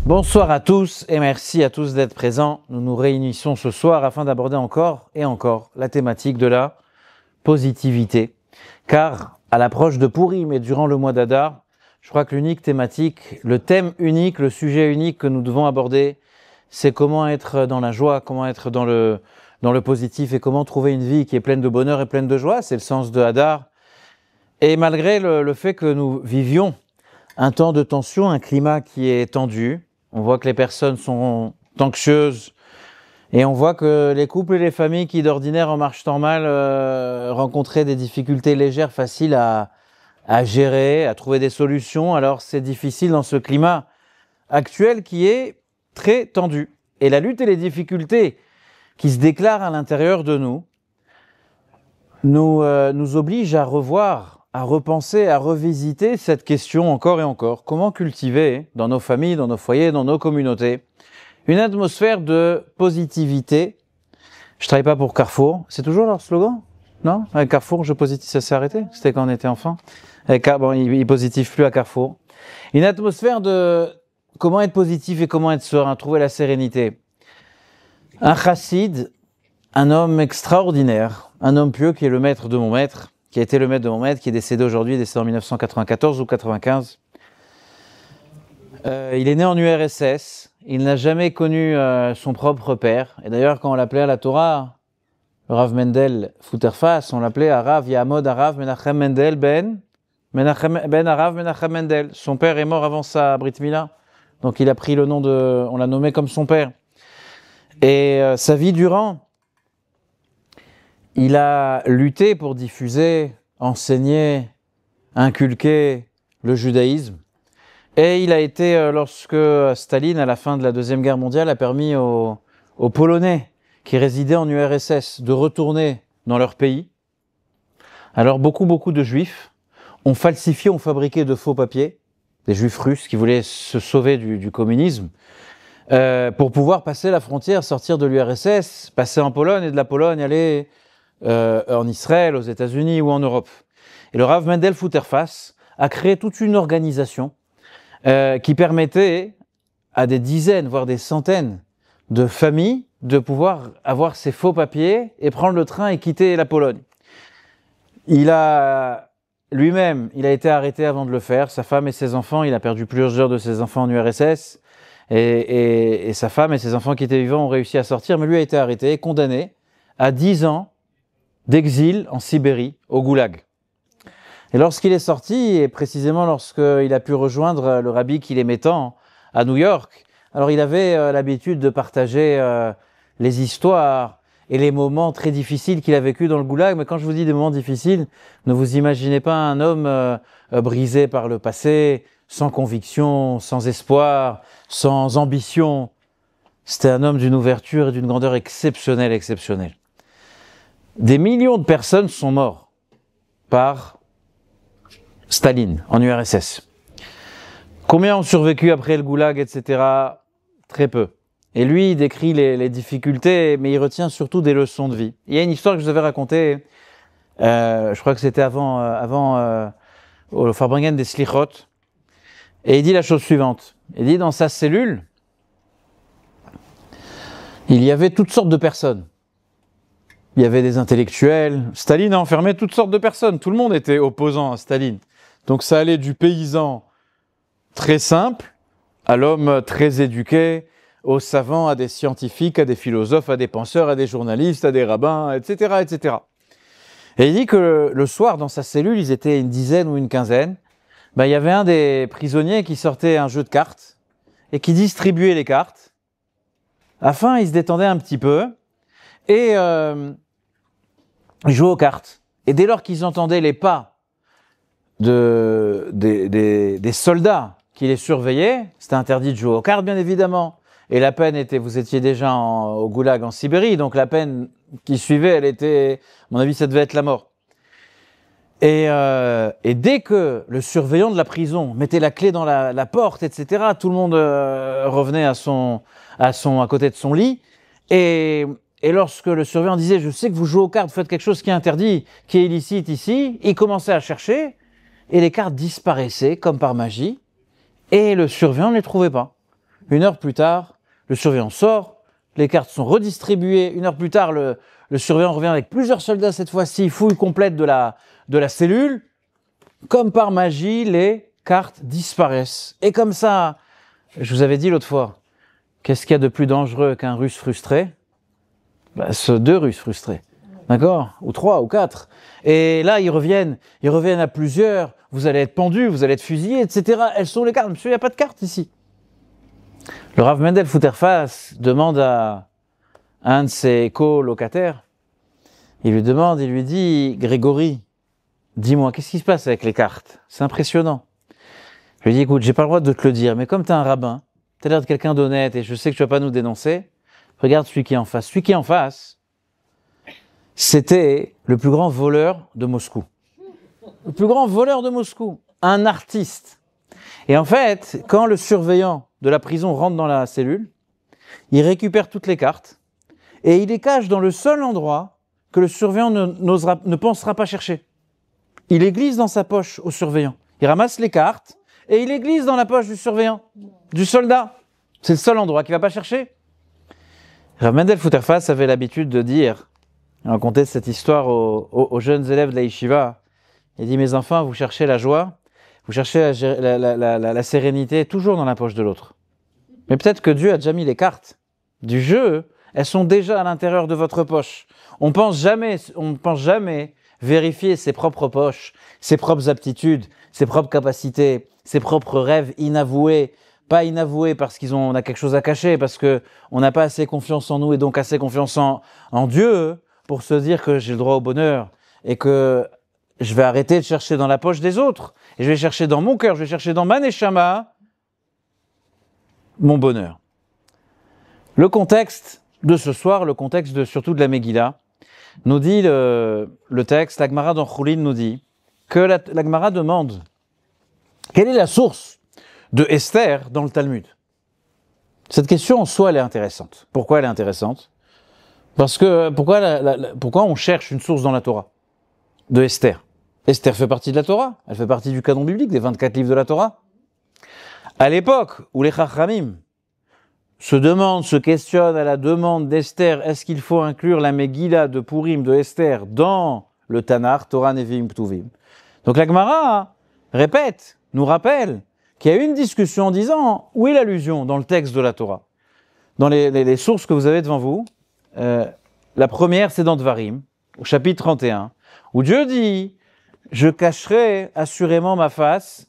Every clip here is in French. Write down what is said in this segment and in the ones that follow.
Bonsoir à tous et merci à tous d'être présents. Nous nous réunissons ce soir afin d'aborder encore et encore la thématique de la positivité. Car à l'approche de Pourim et durant le mois d'Adar, je crois que l'unique thématique, le thème unique, le sujet unique que nous devons aborder, c'est comment être dans la joie, comment être dans le positif et comment trouver une vie qui est pleine de bonheur et pleine de joie. C'est le sens de Hadar. Et malgré le fait que nous vivions un temps de tension, un climat qui est tendu, on voit que les personnes sont anxieuses et on voit que les couples et les familles qui d'ordinaire en marche temps mal rencontraient des difficultés légères, faciles à gérer, à trouver des solutions. Alors c'est difficile dans ce climat actuel qui est très tendu. Et la lutte et les difficultés qui se déclarent à l'intérieur de nous nous obligent à revoir, à repenser, à revisiter cette question encore et encore. Comment cultiver dans nos familles, dans nos foyers, dans nos communautés, une atmosphère de positivité. Je travaille pas pour Carrefour. C'est toujours leur slogan? Non? Avec Carrefour, je positive, ça s'est arrêté? C'était quand on était enfant. Bon, ils positivent plus à Carrefour. Une atmosphère de comment être positif et comment être serein, trouver la sérénité. Un chassid, un homme extraordinaire, un homme pieux qui est le maître de mon maître, qui a été le maître de mon maître, qui est décédé aujourd'hui, décédé en 1994 ou 95. Il est né en URSS, il n'a jamais connu son propre père. Et d'ailleurs, quand on l'appelait à la Torah, le Rav Mendel Fouterfas, on l'appelait Arav Yamod Arav Menachem Mendel Ben Arav Menachem Mendel. Son père est mort avant sa Brit Mila, donc il a pris le nom on l'a nommé comme son père. Et sa vie durant, il a lutté pour diffuser, enseigner, inculquer le judaïsme. Et il a été, lorsque Staline, à la fin de la Deuxième Guerre mondiale, a permis aux Polonais qui résidaient en URSS de retourner dans leur pays. Alors beaucoup de Juifs ont falsifié, ont fabriqué de faux papiers, des Juifs russes qui voulaient se sauver du communisme, pour pouvoir passer la frontière, sortir de l'URSS, passer en Pologne et de la Pologne aller en Israël, aux États-Unis ou en Europe. Et le Rav Mendel Fouterfas a créé toute une organisation qui permettait à des dizaines, voire des centaines de familles de pouvoir avoir ces faux papiers et prendre le train et quitter la Pologne. Lui-même, il a été arrêté avant de le faire, sa femme et ses enfants, il a perdu plusieurs de ses enfants en URSS, et sa femme et ses enfants qui étaient vivants ont réussi à sortir, mais lui a été arrêté et condamné à 10 ans d'exil en Sibérie, au Goulag. Et lorsqu'il est sorti, et précisément lorsqu'il a pu rejoindre le rabbi qu'il aimait tant à New York, alors il avait l'habitude de partager les histoires et les moments très difficiles qu'il a vécu dans le Goulag. Mais quand je vous dis des moments difficiles, ne vous imaginez pas un homme brisé par le passé, sans conviction, sans espoir, sans ambition. C'était un homme d'une ouverture et d'une grandeur exceptionnelle. Des millions de personnes sont mortes par Staline en URSS. Combien ont survécu après le Goulag, etc. Très peu. Et lui, il décrit les difficultés, mais il retient surtout des leçons de vie. Il y a une histoire que je vous avais racontée, je crois que c'était avant au Farbringen des Slichot, et il dit la chose suivante. Il dit, dans sa cellule, il y avait toutes sortes de personnes. Il y avait des intellectuels. Staline a enfermé toutes sortes de personnes. Tout le monde était opposant à Staline. Donc ça allait du paysan très simple à l'homme très éduqué, aux savants, à des scientifiques, à des philosophes, à des penseurs, à des journalistes, à des rabbins, etc., etc. Et il dit que le soir, dans sa cellule, ils étaient une dizaine ou une quinzaine. Il y avait un des prisonniers qui sortait un jeu de cartes et qui distribuait les cartes. À la fin, il se détendait un petit peu et ils jouaient aux cartes. Et dès lors qu'ils entendaient les pas des soldats qui les surveillaient, c'était interdit de jouer aux cartes, bien évidemment. Et la peine était, vous étiez déjà au Goulag en Sibérie, donc la peine qui suivait, elle était, à mon avis, ça devait être la mort. Et dès que le surveillant de la prison mettait la clé dans la porte, etc., tout le monde revenait à côté de son lit. Et lorsque le surveillant disait « Je sais que vous jouez aux cartes, vous faites quelque chose qui est interdit, qui est illicite ici », il commençait à chercher, et les cartes disparaissaient comme par magie, et le surveillant ne les trouvait pas. 1 heure plus tard, le surveillant sort, les cartes sont redistribuées. 1 heure plus tard, le surveillant revient avec plusieurs soldats cette fois-ci, fouille complète de la cellule. Comme par magie, les cartes disparaissent. Et comme ça, je vous avais dit l'autre fois, qu'est-ce qu'il y a de plus dangereux qu'un Russe frustré? Ce 2 Russes frustrés. D'accord? Ou 3, ou 4. Et là, ils reviennent à plusieurs. Vous allez être pendus, vous allez être fusillés, etc. Elles sont les cartes. Monsieur, il n'y a pas de cartes ici. Le Rav Mendel Futterfass demande à un de ses colocataires, il lui dit, Grégory, dis-moi, qu'est-ce qui se passe avec les cartes? C'est impressionnant. Je lui dis, écoute, j'ai pas le droit de te le dire, mais comme tu es un rabbin, tu as l'air de quelqu'un d'honnête et je sais que tu vas pas nous dénoncer, regarde celui qui est en face. Celui qui est en face, c'était le plus grand voleur de Moscou. Le plus grand voleur de Moscou. Un artiste. Et en fait, quand le surveillant de la prison rentre dans la cellule, il récupère toutes les cartes et il les cache dans le seul endroit que le surveillant ne pensera pas chercher. Il les glisse dans sa poche au surveillant. Il ramasse les cartes et il les glisse dans la poche du surveillant, du soldat. C'est le seul endroit qu'il ne va pas chercher. Rav Mendel Futterfass avait l'habitude de dire, il racontait cette histoire aux jeunes élèves de la yeshiva. Il dit, mes enfants, vous cherchez la joie, vous cherchez la sérénité toujours dans la poche de l'autre. Mais peut-être que Dieu a déjà mis les cartes du jeu, elles sont déjà à l'intérieur de votre poche. On ne pense jamais vérifier ses propres poches, ses propres aptitudes, ses propres capacités, ses propres rêves inavoués. Pas inavoués parce qu'on a quelque chose à cacher, parce qu'on n'a pas assez confiance en nous et donc assez confiance en Dieu pour se dire que j'ai le droit au bonheur et que je vais arrêter de chercher dans la poche des autres. Et je vais chercher dans mon cœur, je vais chercher dans ma neshama mon bonheur. Le contexte de ce soir, le contexte surtout de la Megillah, nous dit le texte, la Gemara dans Choulin nous dit que la Gemara demande quelle est la source de Esther dans le Talmud. Cette question en soi, elle est intéressante. Pourquoi elle est intéressante? Parce que pourquoi on cherche une source dans la Torah de Esther? Esther fait partie de la Torah, elle fait partie du canon biblique, des 24 livres de la Torah. À l'époque où les Chachamim se questionnent à la demande d'Esther, est-ce qu'il faut inclure la Megillah de Purim de Esther dans le Tanakh, Torah, Nevi'im, Ktuvim. Donc la Gemara nous rappelle qu'il y a eu une discussion en disant où est l'allusion dans le texte de la Torah. Dans les sources que vous avez devant vous, la première c'est dans Dvarim, au chapitre 31, où Dieu dit « Je cacherai assurément ma face,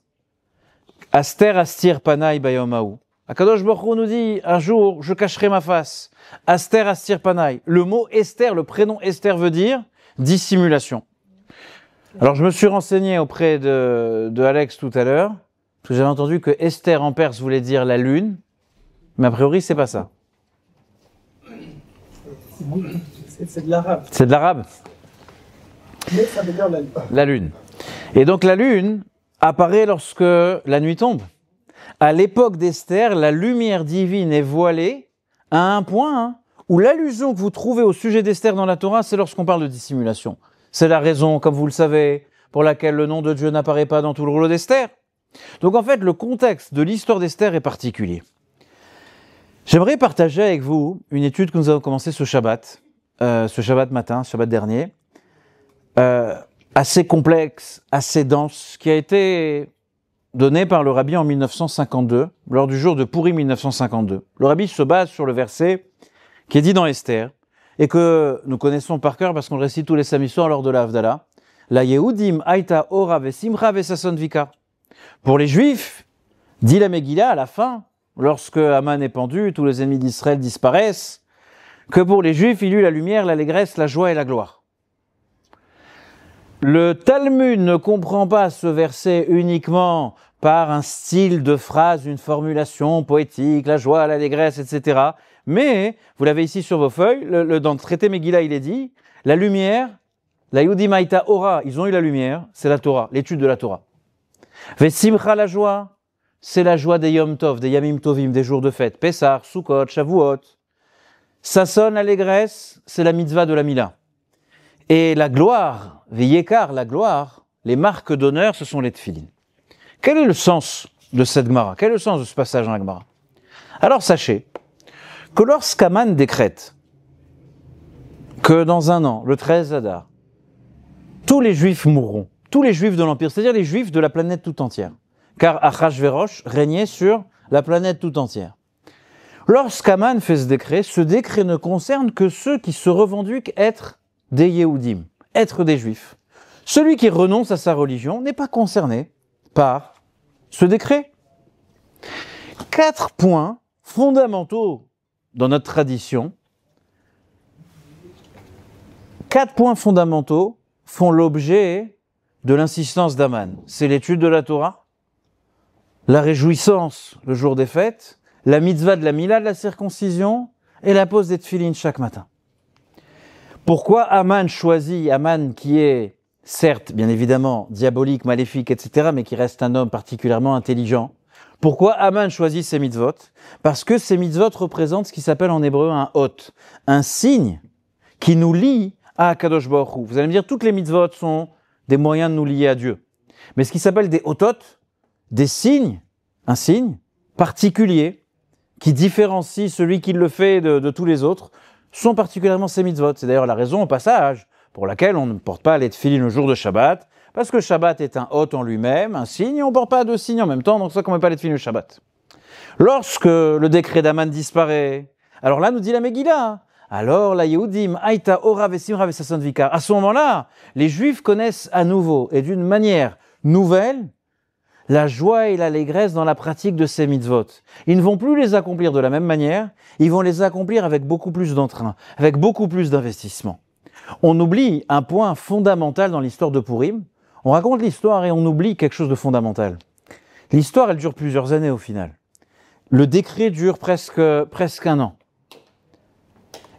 Aster astir panai bayomahu ». Akadosh Baruch Hu nous dit un jour je cacherai ma face, Aster astir panai. Le mot Esther, le prénom Esther veut dire dissimulation. Alors je me suis renseigné auprès de Alex tout à l'heure, parce que j'avais entendu que Esther en perse voulait dire la lune, mais a priori c'est pas ça. C'est de l'arabe. C'est de l'arabe. Mais ça veut dire la lune. La lune. Et donc la lune apparaît lorsque la nuit tombe. À l'époque d'Esther, la lumière divine est voilée à un point où l'allusion que vous trouvez au sujet d'Esther dans la Torah, c'est lorsqu'on parle de dissimulation. C'est la raison, comme vous le savez, pour laquelle le nom de Dieu n'apparaît pas dans tout le rouleau d'Esther. Donc en fait, le contexte de l'histoire d'Esther est particulier. J'aimerais partager avec vous une étude que nous avons commencé ce Shabbat matin, ce Shabbat dernier, assez complexe, assez dense, qui a été donnée par le Rabbi en 1952, lors du jour de Purim 1952. Le Rabbi se base sur le verset qui est dit dans Esther, et que nous connaissons par cœur parce qu'on le récite tous les samedis soirs lors de la Havdalah. La Yehudim Aïta Ora Vesimcha Vesason Vika. Pour les Juifs, dit la Megillah à la fin, lorsque Haman est pendu, tous les ennemis d'Israël disparaissent, que pour les Juifs, il y eut la lumière, l'allégresse, la joie et la gloire. Le Talmud ne comprend pas ce verset uniquement par un style de phrase, une formulation poétique, la joie, l'allégresse, etc. Mais, vous l'avez ici sur vos feuilles, dans le traité Megillah, il est dit, la lumière, la Yehudim Aïta Ora, ils ont eu la lumière, c'est la Torah, l'étude de la Torah. Vesimcha, la joie, c'est la joie des Yom Tov, des Yamim Tovim, des jours de fête, Pessah, Sukkot, Shavuot. Sasson, l'allégresse, c'est la mitzvah de la Mila. Et la gloire, Veyekar, la gloire, les marques d'honneur, ce sont les tefillin. Quel est le sens de cette Gemara? Quel est le sens de ce passage dans la Gemara? Alors sachez que lorsqu'Aman décrète que dans un an, le 13 Adar, tous les Juifs mourront, tous les Juifs de l'Empire, c'est-à-dire les Juifs de la planète tout entière, car Achashverosh régnait sur la planète tout entière. Lorsqu'Aman fait ce décret ne concerne que ceux qui se revendiquent être des Yehudim, être des Juifs. Celui qui renonce à sa religion n'est pas concerné par ce décret. 4 points fondamentaux dans notre tradition, 4 points fondamentaux font l'objet de l'insistance d'Aman. C'est l'étude de la Torah, la réjouissance le jour des fêtes, la mitzvah de la Mila, de la circoncision, et la pose des tefilines chaque matin. Pourquoi Aman choisit, Aman qui est certes, bien évidemment, diabolique, maléfique, etc., mais qui reste un homme particulièrement intelligent, pourquoi Aman choisit ces mitzvot? Parce que ces mitzvot représentent ce qui s'appelle en hébreu un hot, un signe qui nous lie à Kadosh Baruch Hu. Vous allez me dire, toutes les mitzvot sont des moyens de nous lier à Dieu. Mais ce qui s'appelle des otot, des signes, un signe particulier qui différencie celui qui le fait de tous les autres, sont particulièrement ces mitzvot. C'est d'ailleurs la raison au passage pour laquelle on ne porte pas les tefilines le jour de Shabbat, parce que Shabbat est un hot en lui-même, un signe, et on ne porte pas 2 signes en même temps, donc c'est ça qu'on ne met pas les tefilines le Shabbat. Lorsque le décret d'Aman disparaît, alors là nous dit la Megillah, alors la Yehudim, Aïta, Ora, Vesimra, Vesason, Vikar. À ce moment-là, les Juifs connaissent à nouveau et d'une manière nouvelle la joie et l'allégresse dans la pratique de ces mitzvot. Ils ne vont plus les accomplir de la même manière, ils vont les accomplir avec beaucoup plus d'entrain, avec beaucoup plus d'investissement. On oublie un point fondamental dans l'histoire de Purim. On raconte l'histoire et on oublie quelque chose de fondamental. L'histoire, elle dure plusieurs années au final. Le décret dure presque 1 an.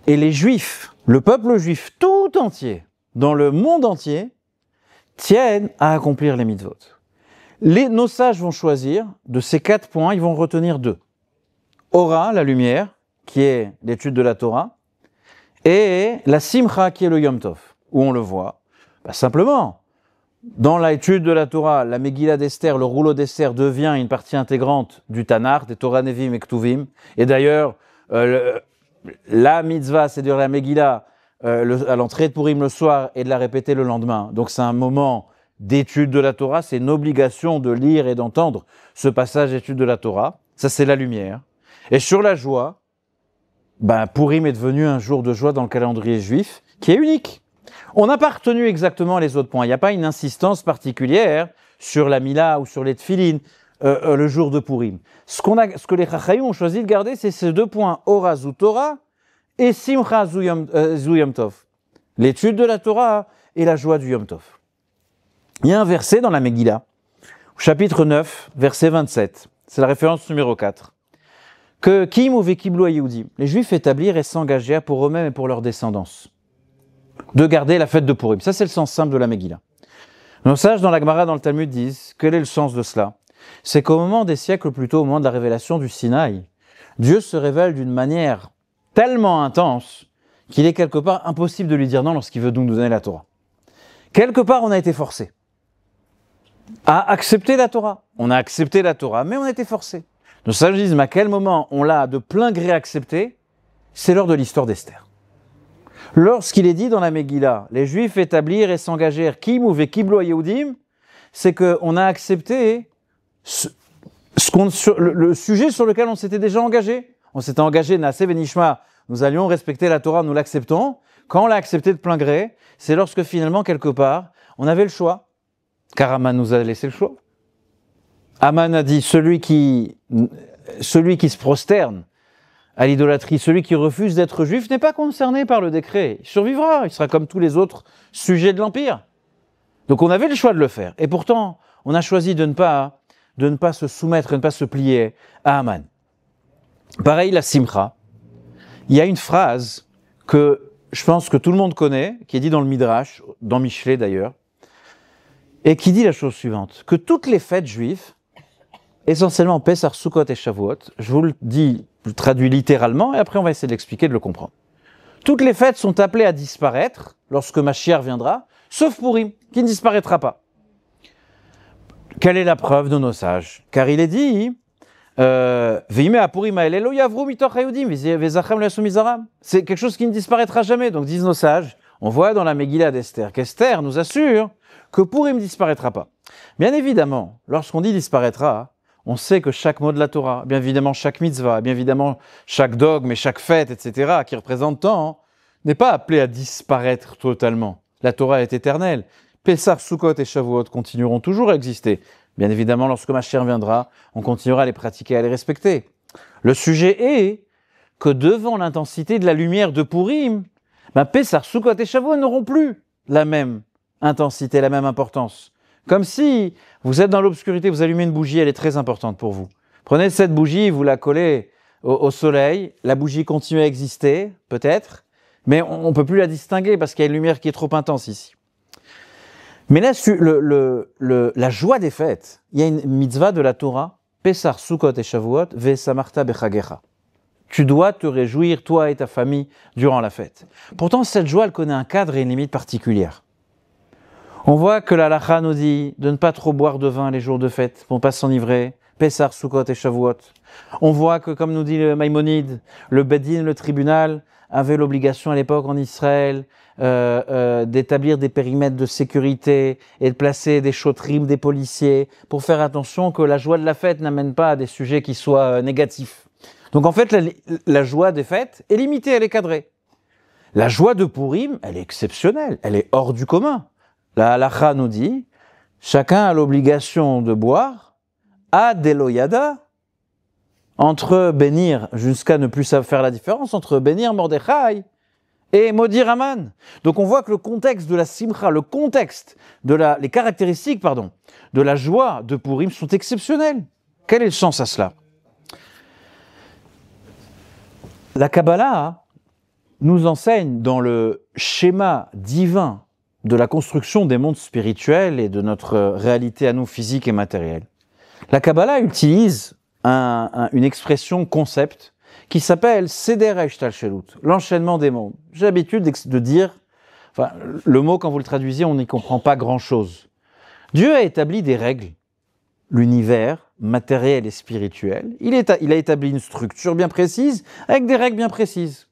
Et les Juifs, le peuple juif tout entier, dans le monde entier, tiennent à accomplir les mitzvot. Nos sages vont choisir, de ces 4 points, ils vont retenir 2. Ora, la lumière, qui est l'étude de la Torah, et la Simcha, qui est le Yom Tov, où on le voit. Simplement, dans l'étude de la Torah, la Megillah d'Esther, le rouleau d'Esther devient une partie intégrante du Tanakh, des Torah Nevim et Ktuvim. Et d'ailleurs, la mitzvah, c'est-à-dire la Megillah, à l'entrée de Purim le soir et de la répéter le lendemain. Donc c'est un moment d'étude de la Torah, c'est une obligation de lire et d'entendre ce passage d'étude de la Torah. Ça, c'est la lumière. Et sur la joie, Purim est devenu un jour de joie dans le calendrier juif qui est unique. On n'a pas retenu exactement les autres points. Il n'y a pas une insistance particulière sur la Mila ou sur les tefilines le jour de Purim. Ce que les Chachayim ont choisi de garder, c'est ces 2 points, Ora zu Torah et Simcha zu Yom Tov. L'étude de la Torah et la joie du Yom Tov. Il y a un verset dans la Megillah, au chapitre 9, verset 27. C'est la référence numéro 4. Que Kim ou Vekiblu Yehudim, les Juifs établirent et s'engagèrent pour eux-mêmes et pour leur descendance de garder la fête de Purim. Ça, c'est le sens simple de la Megillah. Nos sages dans la Gemara, dans le Talmud, disent, quel est le sens de cela? C'est qu'au moment des siècles, plutôt au moment de la révélation du Sinaï, Dieu se révèle d'une manière tellement intense qu'il est quelque part impossible de lui dire non lorsqu'il veut nous donner la Torah. Quelque part, on a été forcé à accepter la Torah. On a accepté la Torah, mais on a été forcé. Nos sages disent, mais à quel moment on l'a de plein gré accepté? C'est lors de l'histoire d'Esther. Lorsqu'il est dit dans la Megillah, les Juifs établirent et s'engagèrent Kim ou Vekiblu Yehudim, c'est qu'on a accepté le sujet sur lequel on s'était déjà engagé. On s'était engagé, Naaseh Venishma, nous allions respecter la Torah, nous l'acceptons. Quand on l'a accepté de plein gré, c'est lorsque finalement, quelque part, on avait le choix. Car Aman nous a laissé le choix. Aman a dit, celui qui se prosterne à l'idolâtrie, celui qui refuse d'être juif n'est pas concerné par le décret. Il survivra, il sera comme tous les autres sujets de l'Empire. Donc on avait le choix de le faire. Et pourtant, on a choisi de ne pas se soumettre, de ne pas se plier à Aman. Pareil, la Simcha. Il y a une phrase que je pense que tout le monde connaît, qui est dit dans le Midrash, dans Michelet d'ailleurs, et qui dit la chose suivante, que toutes les fêtes juives, essentiellement Pessah, Sukkot et Shavuot, je vous le dis, je le traduis littéralement, et après on va essayer de l'expliquer, de le comprendre. Toutes les fêtes sont appelées à disparaître lorsque Mashiach viendra, sauf Purim, qui ne disparaîtra pas. Quelle est la preuve de nos sages? Car il est dit, C'est quelque chose qui ne disparaîtra jamais. Donc disent nos sages, on voit dans la Megillah d'Esther qu'Esther nous assure que Purim ne disparaîtra pas. Bien évidemment, lorsqu'on dit disparaîtra, on sait que chaque mot de la Torah, bien évidemment chaque mitzvah, bien évidemment chaque dogme et chaque fête, etc., qui représente tant, n'est pas appelé à disparaître totalement. La Torah est éternelle. Pessah, Sukkot et Shavuot continueront toujours à exister. Bien évidemment, lorsque Mashiach viendra, on continuera à les pratiquer et à les respecter. Le sujet est que devant l'intensité de la lumière de Purim, Pessah, Sukkot et Shavuot n'auront plus la même intensité, la même importance. Comme si vous êtes dans l'obscurité, vous allumez une bougie, elle est très importante pour vous. Prenez cette bougie, vous la collez au soleil, la bougie continue à exister, peut-être, mais on ne peut plus la distinguer parce qu'il y a une lumière qui est trop intense ici. Mais là, la joie des fêtes, il y a une mitzvah de la Torah, Pessah, Sukkot et Shavuot, Ve'samarta bechagecha. Tu dois te réjouir, toi et ta famille, durant la fête. Pourtant, cette joie, elle connaît un cadre et une limite particulière. On voit que la halakha nous dit de ne pas trop boire de vin les jours de fête, pour ne pas s'enivrer, Pessah, Sukkot et Shavuot. On voit que, comme nous dit le Maïmonide, le Beddin, le tribunal, avait l'obligation à l'époque en Israël d'établir des périmètres de sécurité et de placer des chotrim, des policiers, pour faire attention que la joie de la fête n'amène pas à des sujets qui soient négatifs. Donc en fait, la joie des fêtes est limitée, elle est cadrée. La joie de Purim, elle est exceptionnelle, elle est hors du commun. La halakha nous dit, chacun a l'obligation de boire à Deloyada, entre bénir, jusqu'à ne plus faire la différence, entre bénir Mordechai et maudire Aman. Donc on voit que le contexte de la simcha, le contexte les caractéristiques, de la joie de Purim sont exceptionnelles. Quel est le sens à cela? La Kabbalah nous enseigne dans le schéma divin de la construction des mondes spirituels et de notre réalité à nous physique et matérielle. La Kabbalah utilise une expression concept qui s'appelle Seder HaHishtalshelut, l'enchaînement des mondes. J'ai l'habitude de dire, le mot quand vous le traduisez, on n'y comprend pas grand-chose. Dieu a établi des règles, l'univers matériel et spirituel. Il a établi une structure bien précise, avec des règles bien précises.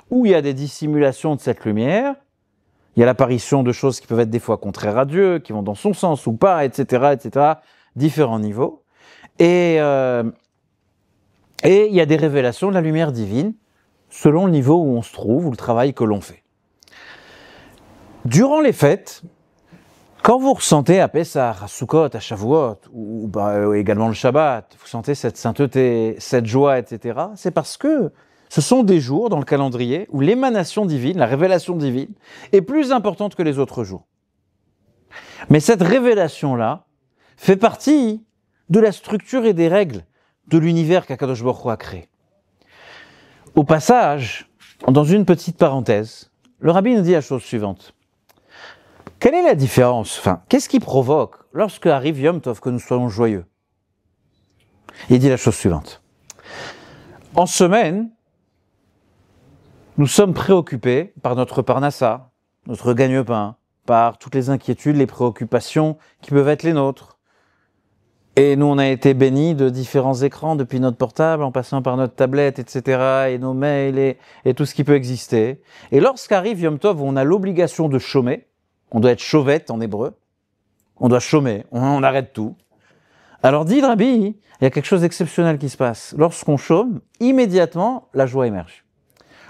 Où il y a des dissimulations de cette lumière, il y a l'apparition de choses qui peuvent être des fois contraires à Dieu, qui vont dans son sens ou pas, etc., différents niveaux. Et il y a des révélations de la lumière divine, selon le niveau où on se trouve, ou le travail que l'on fait. Durant les fêtes, quand vous ressentez à Pessah, à Sukkot, à Shavuot, ou également le Shabbat, vous sentez cette sainteté, cette joie, etc., c'est parce que ce sont des jours dans le calendrier où l'émanation divine, la révélation divine, est plus importante que les autres jours. Mais cette révélation-là fait partie de la structure et des règles de l'univers qu'Akadosh Baruch Hu a créé. Au passage, dans une petite parenthèse, le rabbi nous dit la chose suivante. Quelle est la différence, qu'est-ce qui provoque, lorsque arrive Yom Tov, que nous soyons joyeux? Il dit la chose suivante. En semaine, nous sommes préoccupés par notre parnassa, notre gagne-pain, par toutes les inquiétudes, les préoccupations qui peuvent être les nôtres. Et nous, on a été bénis de différents écrans, depuis notre portable, en passant par notre tablette, etc., et nos mails, et tout ce qui peut exister. Et lorsqu'arrive Yom Tov, on a l'obligation de chômer, on doit être chauvette en hébreu, on doit chômer, on arrête tout. Alors dit le Rabbi, il y a quelque chose d'exceptionnel qui se passe. Lorsqu'on chôme, immédiatement, la joie émerge.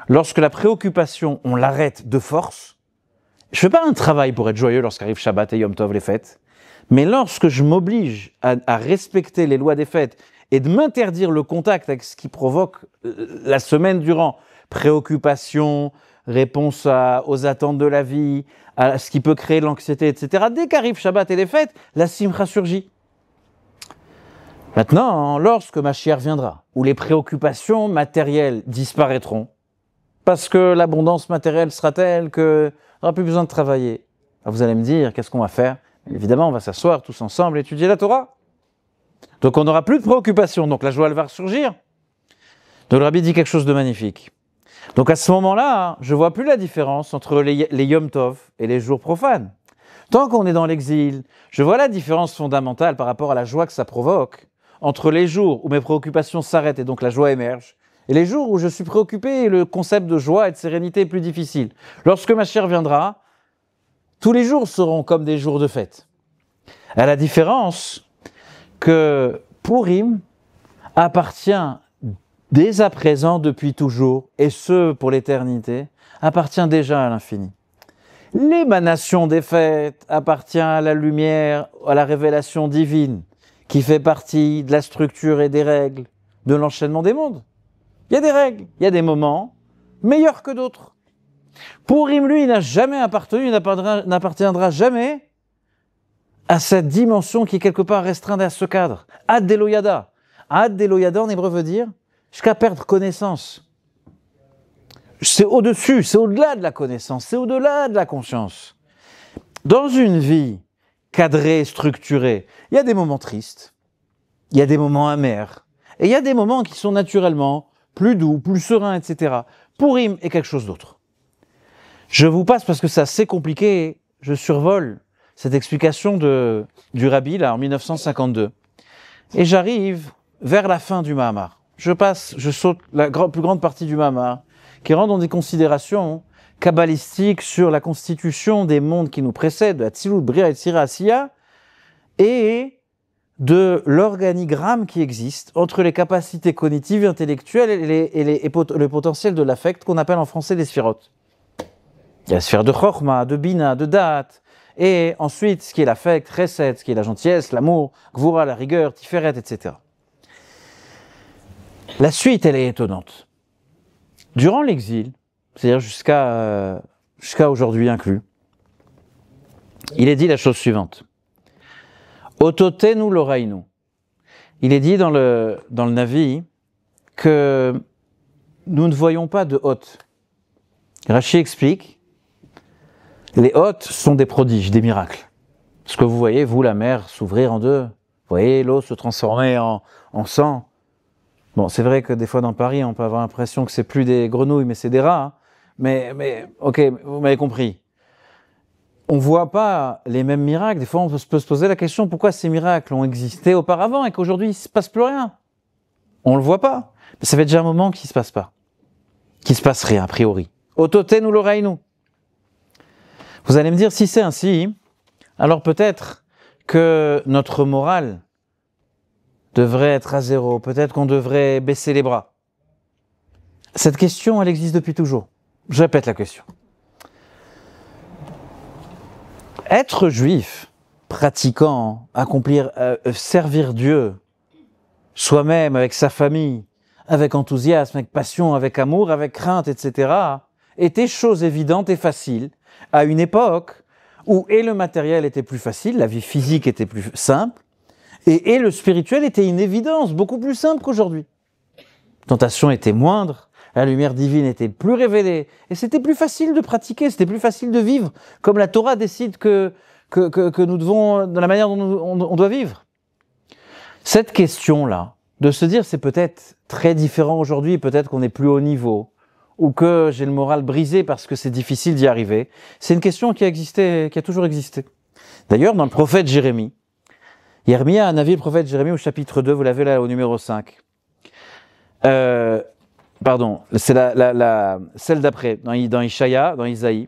Lorsque la préoccupation, on l'arrête de force, je ne fais pas un travail pour être joyeux lorsqu'arrive Shabbat et Yom Tov, les fêtes, mais lorsque je m'oblige à respecter les lois des fêtes et de m'interdire le contact avec ce qui provoque la semaine durant, préoccupation, réponse aux attentes de la vie, à ce qui peut créer l'anxiété, etc. Dès qu'arrive Shabbat et les fêtes, la simcha surgit. Maintenant, lorsque Mashiach viendra, où les préoccupations matérielles disparaîtront, parce que l'abondance matérielle sera telle qu'on n'aura plus besoin de travailler, alors vous allez me dire, qu'est-ce qu'on va faire? Évidemment, on va s'asseoir tous ensemble et étudier la Torah. Donc on n'aura plus de préoccupations, donc la joie elle va ressurgir. Donc le Rabbi dit quelque chose de magnifique. Donc à ce moment-là, je ne vois plus la différence entre les Yom Tov et les jours profanes. Tant qu'on est dans l'exil, je vois la différence fondamentale par rapport à la joie que ça provoque entre les jours où mes préoccupations s'arrêtent et donc la joie émerge, et les jours où je suis préoccupé et le concept de joie et de sérénité est plus difficile. Lorsque ma chair viendra, tous les jours seront comme des jours de fête. À la différence que Purim appartient dès à présent, depuis toujours, et ce pour l'éternité, appartient déjà à l'infini. L'émanation des fêtes appartient à la lumière, à la révélation divine, qui fait partie de la structure et des règles de l'enchaînement des mondes. Il y a des règles, il y a des moments meilleurs que d'autres. Purim, lui, n'a jamais appartenu, n'appartiendra jamais à cette dimension qui est quelque part restreinte à ce cadre. Ad deloyada. Ad deloyada en hébreu veut dire jusqu'à perdre connaissance. C'est au-dessus, c'est au-delà de la connaissance, c'est au-delà de la conscience. Dans une vie cadrée, structurée, il y a des moments tristes, il y a des moments amers, et il y a des moments qui sont naturellement plus doux, plus sereins, etc. Purim est quelque chose d'autre. Je vous passe parce que c'est assez compliqué, je survole cette explication du Rabbi, là, en 1952. Et j'arrive vers la fin du Mahamar. Je saute la plus grande partie du Mahamar, qui rentre dans des considérations kabbalistiques sur la constitution des mondes qui nous précèdent, de Hatzilut, Bria, Yetzira, Asiya, et de l'organigramme qui existe entre les capacités cognitives et intellectuelles et le potentiel de l'affect qu'on appelle en français les sphirotes. Il y a la sphère de Chochma, de Bina, de Da'at, et ensuite ce qui est l'affect, Chesed, ce qui est la gentillesse, l'amour, Gvura, la rigueur, Tiferet, etc. La suite, elle est étonnante. Durant l'exil, c'est-à-dire jusqu'à aujourd'hui inclus, il est dit la chose suivante. Ototenu lorainu. Il est dit dans le Navi que nous ne voyons pas de hôtes. Rashi explique, les hôtes sont des prodiges, des miracles. Ce que vous voyez, vous, la mer s'ouvrir en deux, vous voyez l'eau se transformer en sang. Bon, c'est vrai que des fois dans Paris, on peut avoir l'impression que c'est plus des grenouilles, mais c'est des rats. Hein. Mais ok, vous m'avez compris. On ne voit pas les mêmes miracles. Des fois, on peut se poser la question pourquoi ces miracles ont existé auparavant et qu'aujourd'hui, il ne se passe plus rien. On ne le voit pas. Mais ça fait déjà un moment qu'il ne se passe pas. Qu'il ne se passe rien, a priori. Ototen ou l'oreinu. Vous allez me dire, si c'est ainsi, alors peut-être que notre morale devrait être à zéro. Peut-être qu'on devrait baisser les bras. Cette question, elle existe depuis toujours. Je répète la question. Être juif, pratiquant, accomplir, servir Dieu, soi-même, avec sa famille, avec enthousiasme, avec passion, avec amour, avec crainte, etc., était chose évidente et facile à une époque où et le matériel était plus facile, la vie physique était plus simple, et le spirituel était une évidence beaucoup plus simple qu'aujourd'hui. La tentation était moindre, la lumière divine était plus révélée, et c'était plus facile de pratiquer, c'était plus facile de vivre, comme la Torah décide que nous devons, dans la manière dont on doit vivre. Cette question-là, de se dire c'est peut-être très différent aujourd'hui, peut-être qu'on est plus haut niveau, ou que j'ai le moral brisé parce que c'est difficile d'y arriver, c'est une question qui a toujours existé. D'ailleurs, dans le prophète Jérémie, Yermia, un avis, le prophète Jérémie au chapitre 2, vous l'avez là au numéro 5. Pardon, c'est celle d'après, dans Ishaïa, dans Isaïe.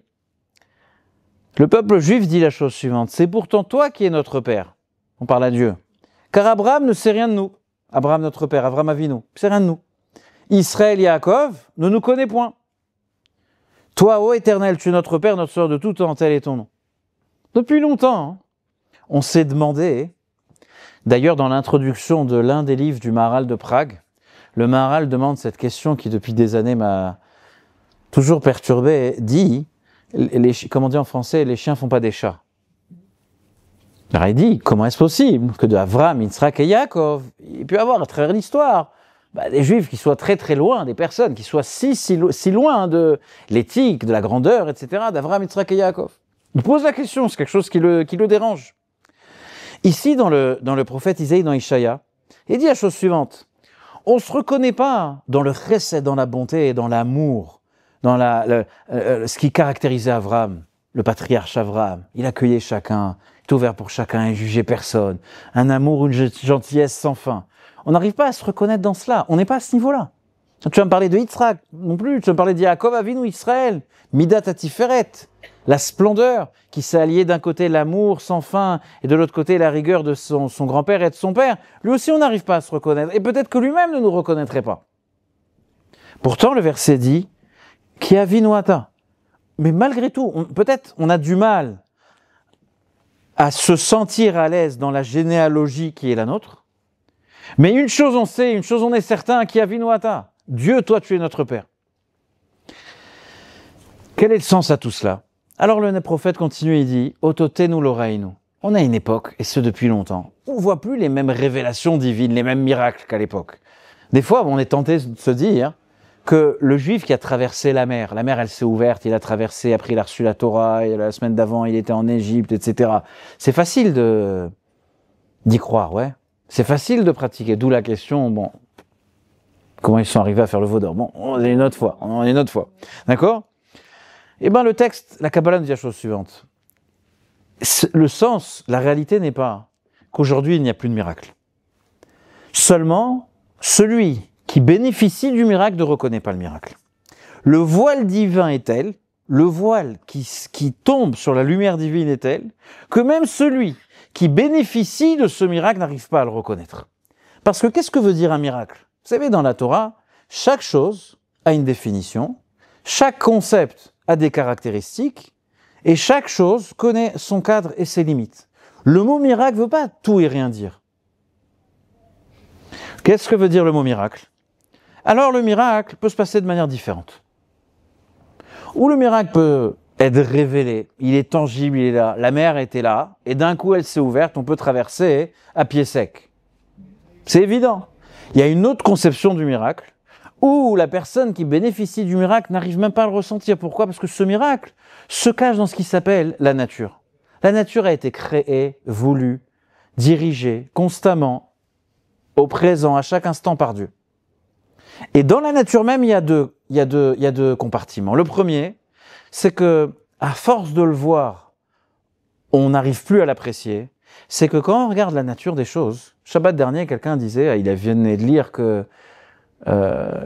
Le peuple juif dit la chose suivante, c'est pourtant toi qui es notre père. On parle à Dieu. Car Abraham ne sait rien de nous. Abraham notre père, Abraham Avinu, ne sait rien de nous. Israël Yaakov ne nous connaît point. Toi, ô Éternel, tu es notre père, notre sœur de tout temps, tel est ton nom. Depuis longtemps, on s'est demandé, d'ailleurs dans l'introduction de l'un des livres du Maharal de Prague, le Maharal demande cette question qui depuis des années m'a toujours perturbé, dit, comment dire en français, les chiens font pas des chats. Alors il dit, comment est-ce possible que de Avram, Yitzhak et Yaakov, il peut y avoir à travers l'histoire des juifs qui soient très très loin, des personnes qui soient si loin de l'éthique, de la grandeur, etc., d'Avram, Yitzhak et Yaakov. Il pose la question, c'est quelque chose qui le dérange. Ici, dans le prophète Isaïe, dans Ishaïa, il dit la chose suivante. On ne se reconnaît pas dans le chesed, dans la bonté et dans l'amour, dans ce qui caractérisait Avram, le patriarche Abraham, il accueillait chacun, il est ouvert pour chacun, il jugeait personne. Un amour, une gentillesse sans fin. On n'arrive pas à se reconnaître dans cela, on n'est pas à ce niveau-là. Tu vas me parler de Yitzhak non plus, tu vas me parler de Yaakov Avinu Israël, Midat Hatiferet, la splendeur qui s'est alliée d'un côté l'amour sans fin et de l'autre côté la rigueur de son grand-père et de son père. Lui aussi, on n'arrive pas à se reconnaître et peut-être que lui-même ne nous reconnaîtrait pas. Pourtant, le verset dit Ki Avinu Ata. Mais malgré tout, peut-être on a du mal à se sentir à l'aise dans la généalogie qui est la nôtre. Mais une chose on sait, une chose on est certain, Ki Avinu Ata. Dieu, toi, tu es notre Père. Quel est le sens à tout cela? Alors le prophète continue, il dit, Ototenu lorainu. On a une époque, et ce depuis longtemps, où on ne voit plus les mêmes révélations divines, les mêmes miracles qu'à l'époque. Des fois, on est tenté de se dire que le juif qui a traversé la mer elle s'est ouverte, il a traversé, après il a reçu la Torah, et la semaine d'avant, il était en Égypte, etc. C'est facile d'y croire, ouais. C'est facile de pratiquer, d'où la question, bon, comment ils sont arrivés à faire le veau d'or? Bon, on est une autre fois, D'accord? Eh bien, le texte, la Kabbalah nous dit la chose suivante. Le sens, la réalité n'est pas qu'aujourd'hui, il n'y a plus de miracle. Seulement, celui qui bénéficie du miracle ne reconnaît pas le miracle. Le voile divin est tel, le voile qui tombe sur la lumière divine est tel, que même celui qui bénéficie de ce miracle n'arrive pas à le reconnaître. Parce que qu'est-ce que veut dire un miracle? Vous savez, dans la Torah, chaque chose a une définition, chaque concept a des caractéristiques, et chaque chose connaît son cadre et ses limites. Le mot miracle ne veut pas tout et rien dire. Qu'est-ce que veut dire le mot miracle? Alors le miracle peut se passer de manière différente. Ou le miracle peut être révélé, il est tangible, il est là. La mer était là, et d'un coup elle s'est ouverte, on peut traverser à pied sec. C'est évident. Il y a une autre conception du miracle, où la personne qui bénéficie du miracle n'arrive même pas à le ressentir. Pourquoi? Parce que ce miracle se cache dans ce qui s'appelle la nature. La nature a été créée, voulue, dirigée, constamment, au présent, à chaque instant par Dieu. Et dans la nature même, il y a deux compartiments. Le premier, c'est que, à force de le voir, on n'arrive plus à l'apprécier. C'est que quand on regarde la nature des choses, Shabbat dernier, quelqu'un disait, il venait de lire que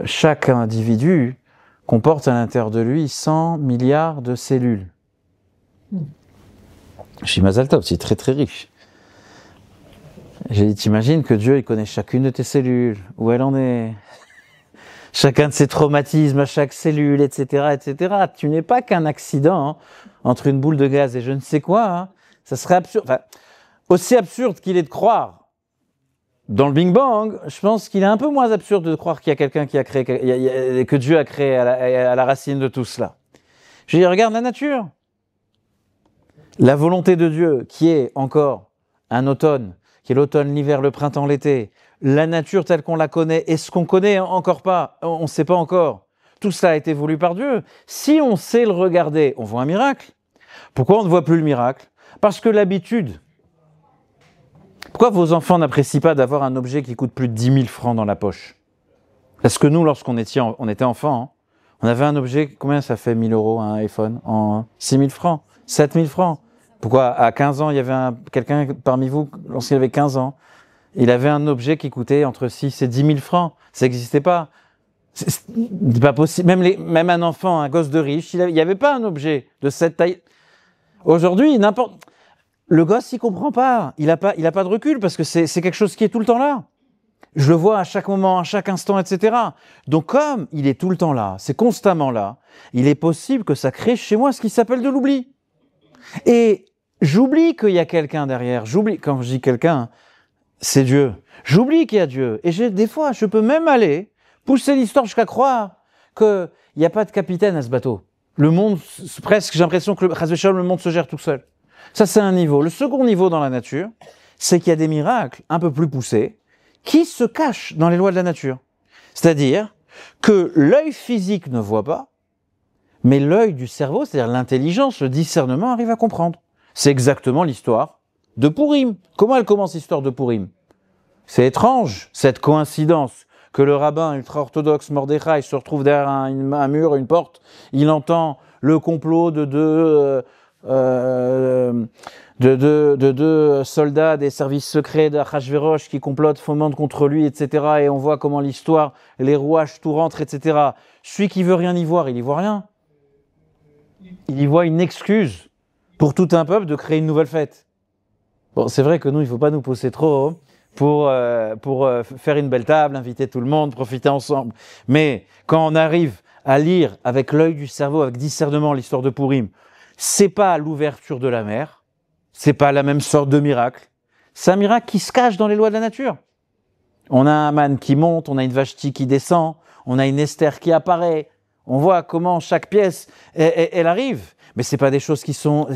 chaque individu comporte à l'intérieur de lui 100 milliards de cellules. Je suis Mazal Tov, c'est très très riche. J'ai dit, t'imagines que Dieu il connaît chacune de tes cellules, où elle en est, chacun de ses traumatismes à chaque cellule, etc., etc. Tu n'es pas qu'un accident entre une boule de gaz et je ne sais quoi. Ça serait absurde. Enfin, aussi absurde qu'il est de croire dans le Big Bang, je pense qu'il est un peu moins absurde de croire qu'il y a quelqu'un qui a créé, que Dieu a créé à la racine de tout cela. Je dis, regarde la nature. La volonté de Dieu, qui est encore un automne, qui est l'automne, l'hiver, le printemps, l'été, la nature telle qu'on la connaît, et ce qu'on connaît encore pas, on ne sait pas encore. Tout cela a été voulu par Dieu. Si on sait le regarder, on voit un miracle. Pourquoi on ne voit plus le miracle? Parce que l'habitude. Pourquoi vos enfants n'apprécient pas d'avoir un objet qui coûte plus de 10 000 francs dans la poche? Parce que nous, lorsqu'on était enfants, on avait un objet, combien ça fait 1 000 € un iPhone? En 6 000 francs, 7 000 francs. Pourquoi à 15 ans, il y avait quelqu'un parmi vous, lorsqu'il avait 15 ans, il avait un objet qui coûtait entre 6 et 10 000 francs. Ça n'existait pas. C'est pas possible. Même un enfant, un gosse de riche, il n'y avait pas un objet de cette taille. Aujourd'hui, le gosse, il comprend pas. Il a pas de recul parce que c'est quelque chose qui est tout le temps là. Je le vois à chaque moment, à chaque instant, etc. Donc comme il est tout le temps là, c'est constamment là, il est possible que ça crée chez moi ce qui s'appelle de l'oubli. Et j'oublie qu'il y a quelqu'un derrière. J'oublie, quand je dis quelqu'un, c'est Dieu. J'oublie qu'il y a Dieu. Et des fois, je peux même aller pousser l'histoire jusqu'à croire qu'il n'y a pas de capitaine à ce bateau. Le monde, presque, j'ai l'impression que le monde se gère tout seul. Ça, c'est un niveau. Le second niveau dans la nature, c'est qu'il y a des miracles un peu plus poussés qui se cachent dans les lois de la nature. C'est-à-dire que l'œil physique ne voit pas, mais l'œil du cerveau, c'est-à-dire l'intelligence, le discernement, arrive à comprendre. C'est exactement l'histoire de Pourim. Comment elle commence l'histoire de Pourim? C'est étrange, cette coïncidence, que le rabbin ultra-orthodoxe Mordechai se retrouve derrière un mur, une porte, il entend le complot de deux de deux soldats des services secrets d'Achashverosh qui complotent, fomentent contre lui, etc. Et on voit comment l'histoire, les rouages, tout rentre, etc. Celui qui veut rien y voir, il y voit rien. Il y voit une excuse pour tout un peuple de créer une nouvelle fête. Bon, c'est vrai que nous, il ne faut pas nous pousser trop pour faire une belle table, inviter tout le monde, profiter ensemble. Mais quand on arrive à lire avec l'œil du cerveau, avec discernement l'histoire de Pourim, c'est pas l'ouverture de la mer, c'est pas la même sorte de miracle. C'est un miracle qui se cache dans les lois de la nature. On a un Haman qui monte, on a une Vashti qui descend, on a une Esther qui apparaît. On voit comment chaque pièce, elle arrive. Mais c'est pas des choses qui sont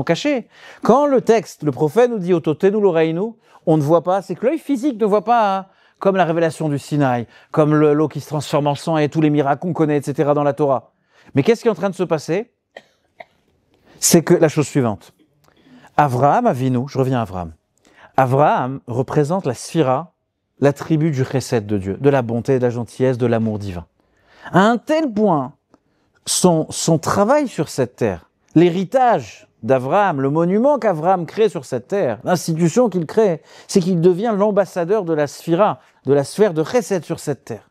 cachées. Quand le texte, le prophète nous dit Ototenu l'oreinu, on ne voit pas, c'est que l'œil physique ne voit pas, hein, comme la révélation du Sinaï, comme l'eau qui se transforme en sang et tous les miracles qu'on connaît, etc. dans la Torah. Mais qu'est-ce qui est en train de se passer? C'est que la chose suivante. Avraham Avinu, je reviens à Avraham. Avraham représente la sphira, l'attribut du chesed de Dieu, de la bonté, de la gentillesse, de l'amour divin. À un tel point, son travail sur cette terre, l'héritage d'Avraham, le monument qu'Avraham crée sur cette terre, l'institution qu'il crée, c'est qu'il devient l'ambassadeur de la sphira, de la sphère de chesed sur cette terre.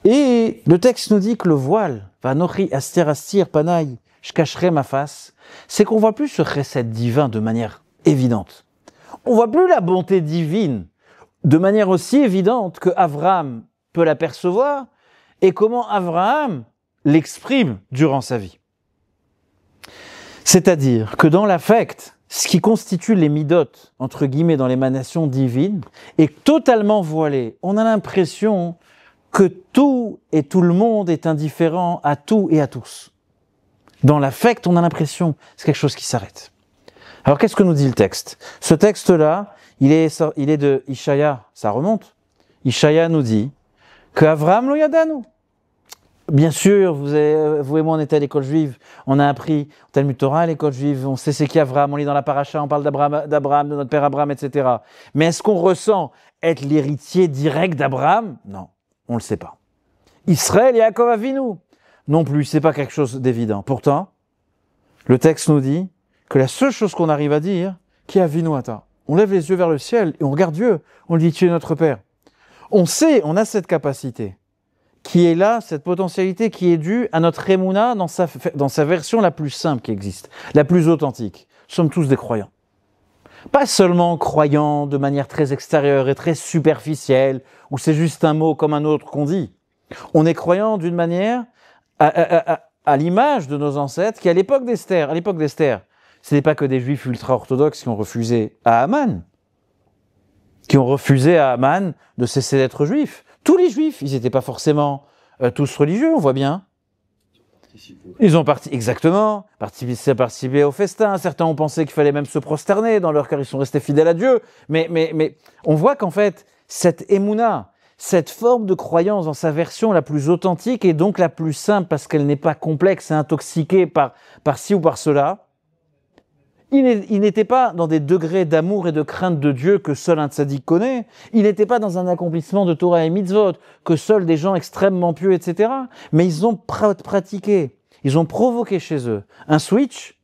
Et le texte nous dit que le voile, Vanochi aster astir panai, je cacherai ma face, c'est qu'on ne voit plus ce chesed divin de manière évidente. On ne voit plus la bonté divine de manière aussi évidente que Avraham peut l'apercevoir et comment Avraham l'exprime durant sa vie. C'est-à-dire que dans l'affect, ce qui constitue les midotes, entre guillemets, dans l'émanation divine, est totalement voilé. On a l'impression que tout et tout le monde est indifférent à tout et à tous. Dans l'affect, on a l'impression que c'est quelque chose qui s'arrête. Alors qu'est-ce que nous dit le texte? Ce texte-là, il est de Ishaïa, ça remonte. Ishaïa nous dit que Avraham lo yadanu. Bien sûr, vous et moi, on était à l'école juive, on a appris Talmud Torah à l'école juive, on sait c'est qui Avraham, on lit dans la paracha, on parle d'Abraham, de notre père Abraham, etc. Mais est-ce qu'on ressent être l'héritier direct d'Abraham? Non, on ne le sait pas. Israël et Yaakov Avinu? Non plus, c'est pas quelque chose d'évident. Pourtant, le texte nous dit que la seule chose qu'on arrive à dire, qui est Avinu ata. On lève les yeux vers le ciel et on regarde Dieu, on lui dit tu es notre Père. On sait, on a cette capacité qui est là, cette potentialité qui est due à notre émouna dans sa version la plus simple qui existe, la plus authentique. Nous sommes tous des croyants. Pas seulement croyants de manière très extérieure et très superficielle, où c'est juste un mot comme un autre qu'on dit. On est croyants d'une manière à l'image de nos ancêtres qui, à l'époque d'Esther, ce n'est pas que des juifs ultra-orthodoxes qui ont refusé à Haman, de cesser d'être juifs. Tous les juifs, ils n'étaient pas forcément tous religieux, on voit bien. Ils ont participé au festin. Certains ont pensé qu'il fallait même se prosterner dans leur cœur, ils sont restés fidèles à Dieu. Mais on voit qu'en fait, cette émouna, cette forme de croyance dans sa version la plus authentique et donc la plus simple parce qu'elle n'est pas complexe et intoxiquée par ci ou par cela, il n'était pas dans des degrés d'amour et de crainte de Dieu que seul un tzaddik connaît. Il n'était pas dans un accomplissement de Torah et mitzvot que seuls des gens extrêmement pieux, etc. Mais ils ont pratiqué, ils ont provoqué chez eux un switch,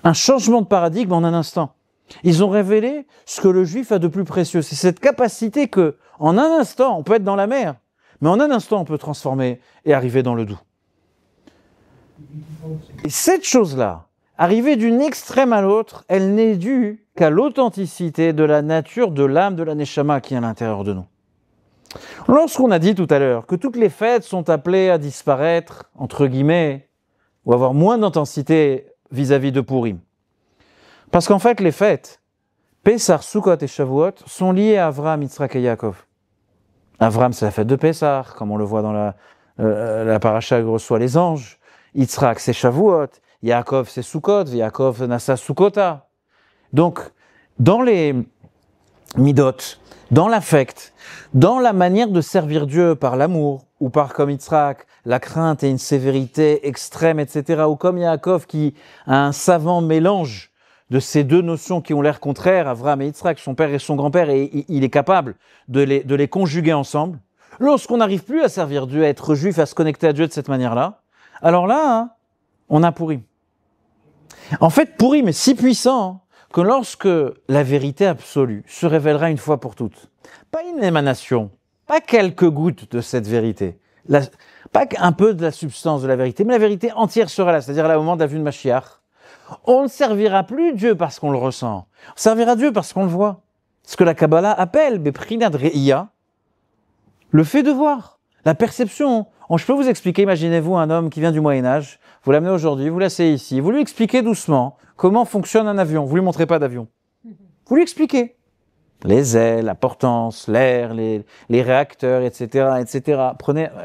un changement de paradigme en un instant. Ils ont révélé ce que le juif a de plus précieux. C'est cette capacité que, en un instant, on peut être dans la mer, mais en un instant, on peut transformer et arriver dans le doux. Et cette chose-là, arrivée d'une extrême à l'autre, elle n'est due qu'à l'authenticité de la nature de l'âme de la Neshama qui est à l'intérieur de nous. Lorsqu'on a dit tout à l'heure que toutes les fêtes sont appelées à disparaître, entre guillemets, ou avoir moins d'intensité vis-à-vis de Pourim, parce qu'en fait les fêtes, Pessah, Sukkot et Shavuot, sont liées à Avraham, Yitzhak et Yaakov. Avraham, c'est la fête de Pessah, comme on le voit dans la paracha où reçoit les anges. Yitzhak, c'est Shavuot. Yaakov, c'est Sukkot, Yaakov nassa Sukkota. Donc, dans les midot, dans l'affect, dans la manière de servir Dieu par l'amour, ou par comme Yitzhak, la crainte et une sévérité extrême, etc., ou comme Yaakov qui a un savant mélange de ces deux notions qui ont l'air contraires, Avraham et Yitzhak, son père et son grand-père, et il est capable de les conjuguer ensemble. Lorsqu'on n'arrive plus à servir Dieu, à être juif, à se connecter à Dieu de cette manière-là, alors là, on a Pourim. En fait, Purim est si puissant que lorsque la vérité absolue se révélera une fois pour toutes, pas une émanation, pas quelques gouttes de cette vérité, pas un peu de la substance de la vérité, mais la vérité entière sera là, c'est-à-dire là au moment de la vue de Mashiach, on ne servira plus Dieu parce qu'on le ressent, on servira Dieu parce qu'on le voit. Ce que la Kabbalah appelle Beprinat Re'iyah, le fait de voir, la perception. Je peux vous expliquer, imaginez-vous un homme qui vient du Moyen-Âge, vous l'amenez aujourd'hui, vous l'asseyez ici, vous lui expliquez doucement comment fonctionne un avion, vous lui montrez pas d'avion. Vous lui expliquez les ailes, la portance, l'air, les réacteurs, etc., etc.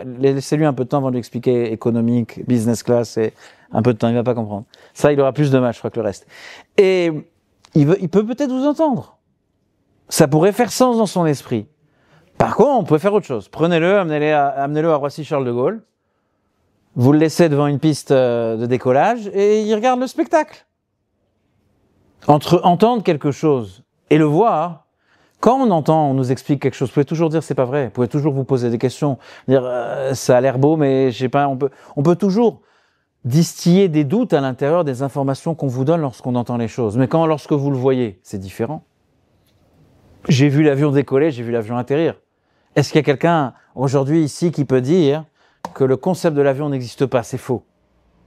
Laissez-lui un peu de temps avant de lui expliquer économique, business class, et un peu de temps, il va pas comprendre. Ça, il aura plus de mal, je crois, que le reste. Et il peut peut-être vous entendre. Ça pourrait faire sens dans son esprit. Par contre, on peut faire autre chose. Prenez-le, amenez-le à Roissy-Charles de Gaulle. Vous le laissez devant une piste de décollage et il regarde le spectacle. Entre entendre quelque chose et le voir, quand on nous explique quelque chose, vous pouvez toujours dire c'est pas vrai. Vous pouvez toujours vous poser des questions, dire ça a l'air beau, mais je sais pas. On peut toujours distiller des doutes à l'intérieur des informations qu'on vous donne lorsqu'on entend les choses. Mais lorsque vous le voyez, c'est différent. J'ai vu l'avion décoller, j'ai vu l'avion atterrir. Est-ce qu'il y a quelqu'un aujourd'hui ici qui peut dire que le concept de l'avion n'existe pas? C'est faux.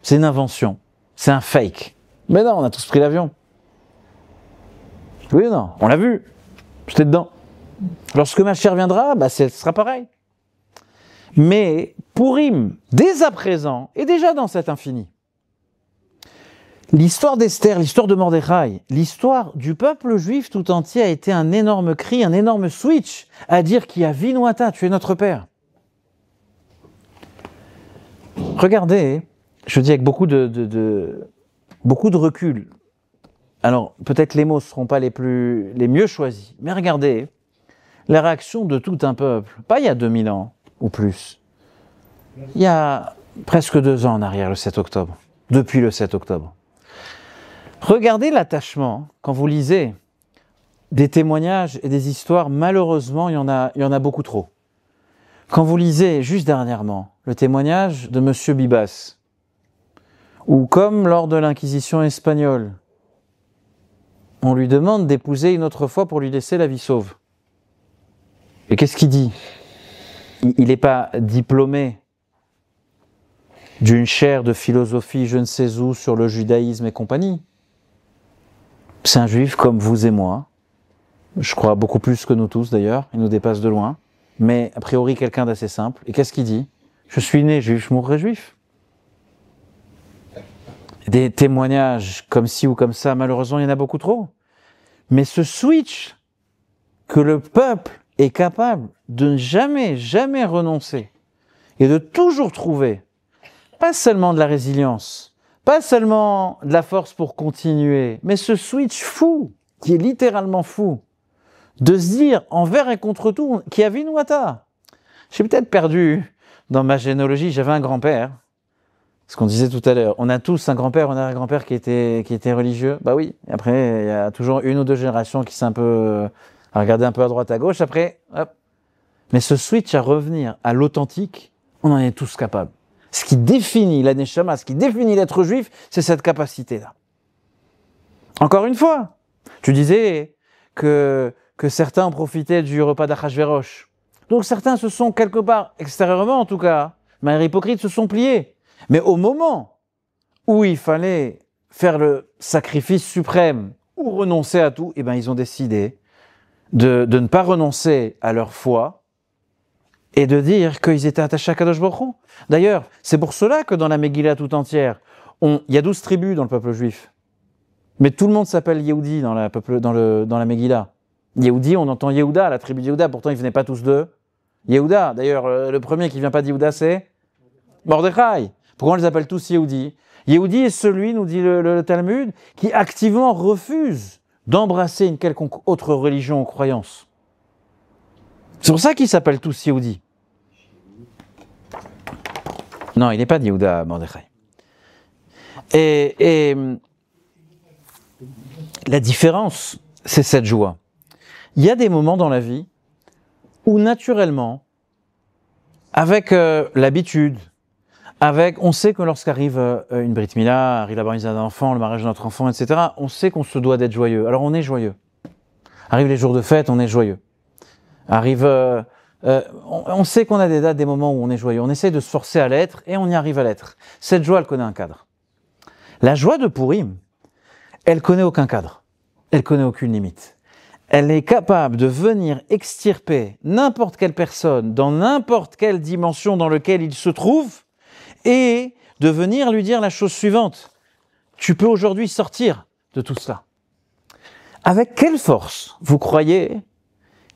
C'est une invention. C'est un fake. Mais non, on a tous pris l'avion. Oui ou non? On l'a vu. J'étais dedans. Lorsque ma chair viendra, ce sera pareil. Mais Purim, dès à présent, est déjà dans cet infini. L'histoire d'Esther, l'histoire de Mordechai, l'histoire du peuple juif tout entier a été un énorme cri, un énorme switch à dire qu'il y a Vinuata, tu es notre père. Regardez, je dis avec beaucoup de recul. Alors, peut-être les mots ne seront pas les mieux choisis, mais regardez la réaction de tout un peuple, pas il y a 2000 ans ou plus, il y a presque 2 ans en arrière, le 7 octobre, depuis le 7 octobre. Regardez l'attachement, quand vous lisez des témoignages et des histoires, malheureusement, il y en a beaucoup trop. Quand vous lisez, juste dernièrement, le témoignage de M. Bibas, ou comme lors de l'Inquisition espagnole, on lui demande d'épouser une autre fois pour lui laisser la vie sauve. Et qu'est-ce qu'il dit? Il n'est pas diplômé d'une chaire de philosophie je ne sais où sur le judaïsme et compagnie. C'est un juif comme vous et moi, je crois beaucoup plus que nous tous d'ailleurs, il nous dépasse de loin, mais a priori quelqu'un d'assez simple. Et qu'est-ce qu'il dit? Je suis né juif, je mourrai juif. Des témoignages comme ci ou comme ça, malheureusement il y en a beaucoup trop. Mais ce switch que le peuple est capable de ne jamais renoncer et de toujours trouver, pas seulement de la résilience, pas seulement de la force pour continuer, mais ce switch fou, qui est littéralement fou, de se dire envers et contre tout, qui a Vinuata. J'ai peut-être perdu dans ma généalogie, j'avais un grand-père, ce qu'on disait tout à l'heure, on a tous un grand-père, on a un grand-père qui était religieux, bah oui, et après il y a toujours 1 ou 2 générations qui s'est un peu regardé un peu à droite à gauche, après, hop. Mais ce switch à revenir à l'authentique, on en est tous capables. Ce qui définit la Neshama, ce qui définit l'être juif, c'est cette capacité-là. Encore une fois, tu disais que certains ont profité du repas d'Achashverosh. Donc certains se sont quelque part, extérieurement en tout cas, de manière hypocrite, se sont pliés. Mais au moment où il fallait faire le sacrifice suprême ou renoncer à tout, eh ben ils ont décidé de ne pas renoncer à leur foi, et de dire qu'ils étaient attachés à Kadosh Baruch Hu. D'ailleurs, c'est pour cela que dans la Megillah tout entière, il y a 12 tribus dans le peuple juif. Mais tout le monde s'appelle Yehudi dans la Megillah. Yehudi, on entend Yehuda, la tribu de Yehuda, pourtant ils ne venaient pas tous de Yehuda. D'ailleurs, le premier qui ne vient pas de Yehuda, c'est Mordechai. Pourquoi on les appelle tous Yehudi? Yehudi est celui, nous dit le Talmud, qui activement refuse d'embrasser une quelconque autre religion ou croyance. C'est pour ça qu'ils s'appellent tous Yehudi. Non, il n'est pas de Yehuda, Mordechai. Et la différence, c'est cette joie. Il y a des moments dans la vie où naturellement, avec l'habitude, On sait que lorsqu'arrive une Brit Mila, arrive la bar mitzvah d'un enfant, le mariage de notre enfant, etc., on sait qu'on se doit d'être joyeux. Alors on est joyeux. Arrivent les jours de fête, on est joyeux. On sait qu'on a des dates, des moments où on est joyeux. On essaie de se forcer à l'être et on y arrive à l'être. Cette joie, elle connaît un cadre. La joie de Purim, elle connaît aucun cadre. Elle connaît aucune limite. Elle est capable de venir extirper n'importe quelle personne dans n'importe quelle dimension dans laquelle il se trouve et de venir lui dire la chose suivante. Tu peux aujourd'hui sortir de tout cela. Avec quelle force vous croyez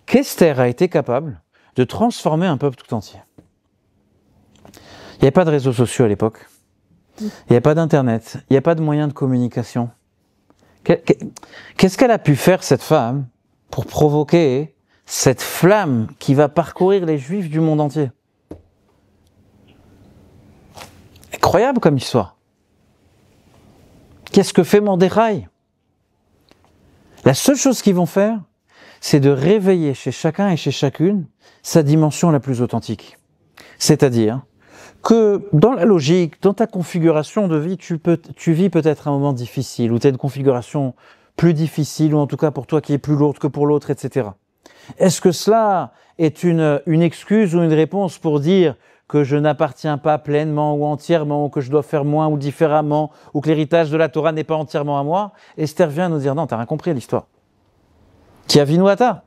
qu'Esther a été capable de transformer un peuple tout entier? Il n'y avait pas de réseaux sociaux à l'époque. Il n'y avait pas d'internet. Il n'y avait pas de moyens de communication. Qu'est-ce qu'elle a pu faire, cette femme, pour provoquer cette flamme qui va parcourir les Juifs du monde entier? Incroyable comme histoire. Qu'est-ce que fait Mordechai? La seule chose qu'ils vont faire, c'est de réveiller chez chacun et chez chacune sa dimension la plus authentique. C'est-à-dire que dans la logique, dans ta configuration de vie, tu vis peut-être un moment difficile, ou tu as une configuration plus difficile, ou en tout cas pour toi qui est plus lourde que pour l'autre, etc. Est-ce que cela est une excuse ou une réponse pour dire que je n'appartiens pas pleinement ou entièrement, ou que je dois faire moins ou différemment, ou que l'héritage de la Torah n'est pas entièrement à moi? Esther vient nous dire non, t'as rien compris à l'histoire. Qui a vinuata.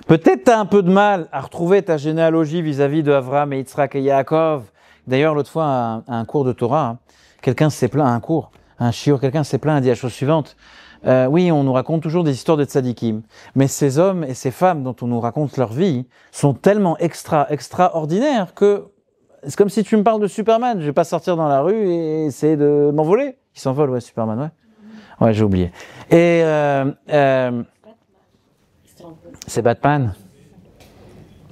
Peut-être tu as un peu de mal à retrouver ta généalogie vis-à-vis de Avraham et Yitzhak et Yaakov. D'ailleurs, l'autre fois, à un cours de Torah, quelqu'un s'est plaint, quelqu'un s'est plaint et dit la chose suivante. Oui, on nous raconte toujours des histoires de tzadikim, mais ces hommes et ces femmes dont on nous raconte leur vie sont tellement extraordinaires que c'est comme si tu me parles de Superman. Je vais pas sortir dans la rue et essayer de m'envoler. Il s'envole, ouais, Superman, ouais. Ouais, j'ai oublié. Et c'est Batman.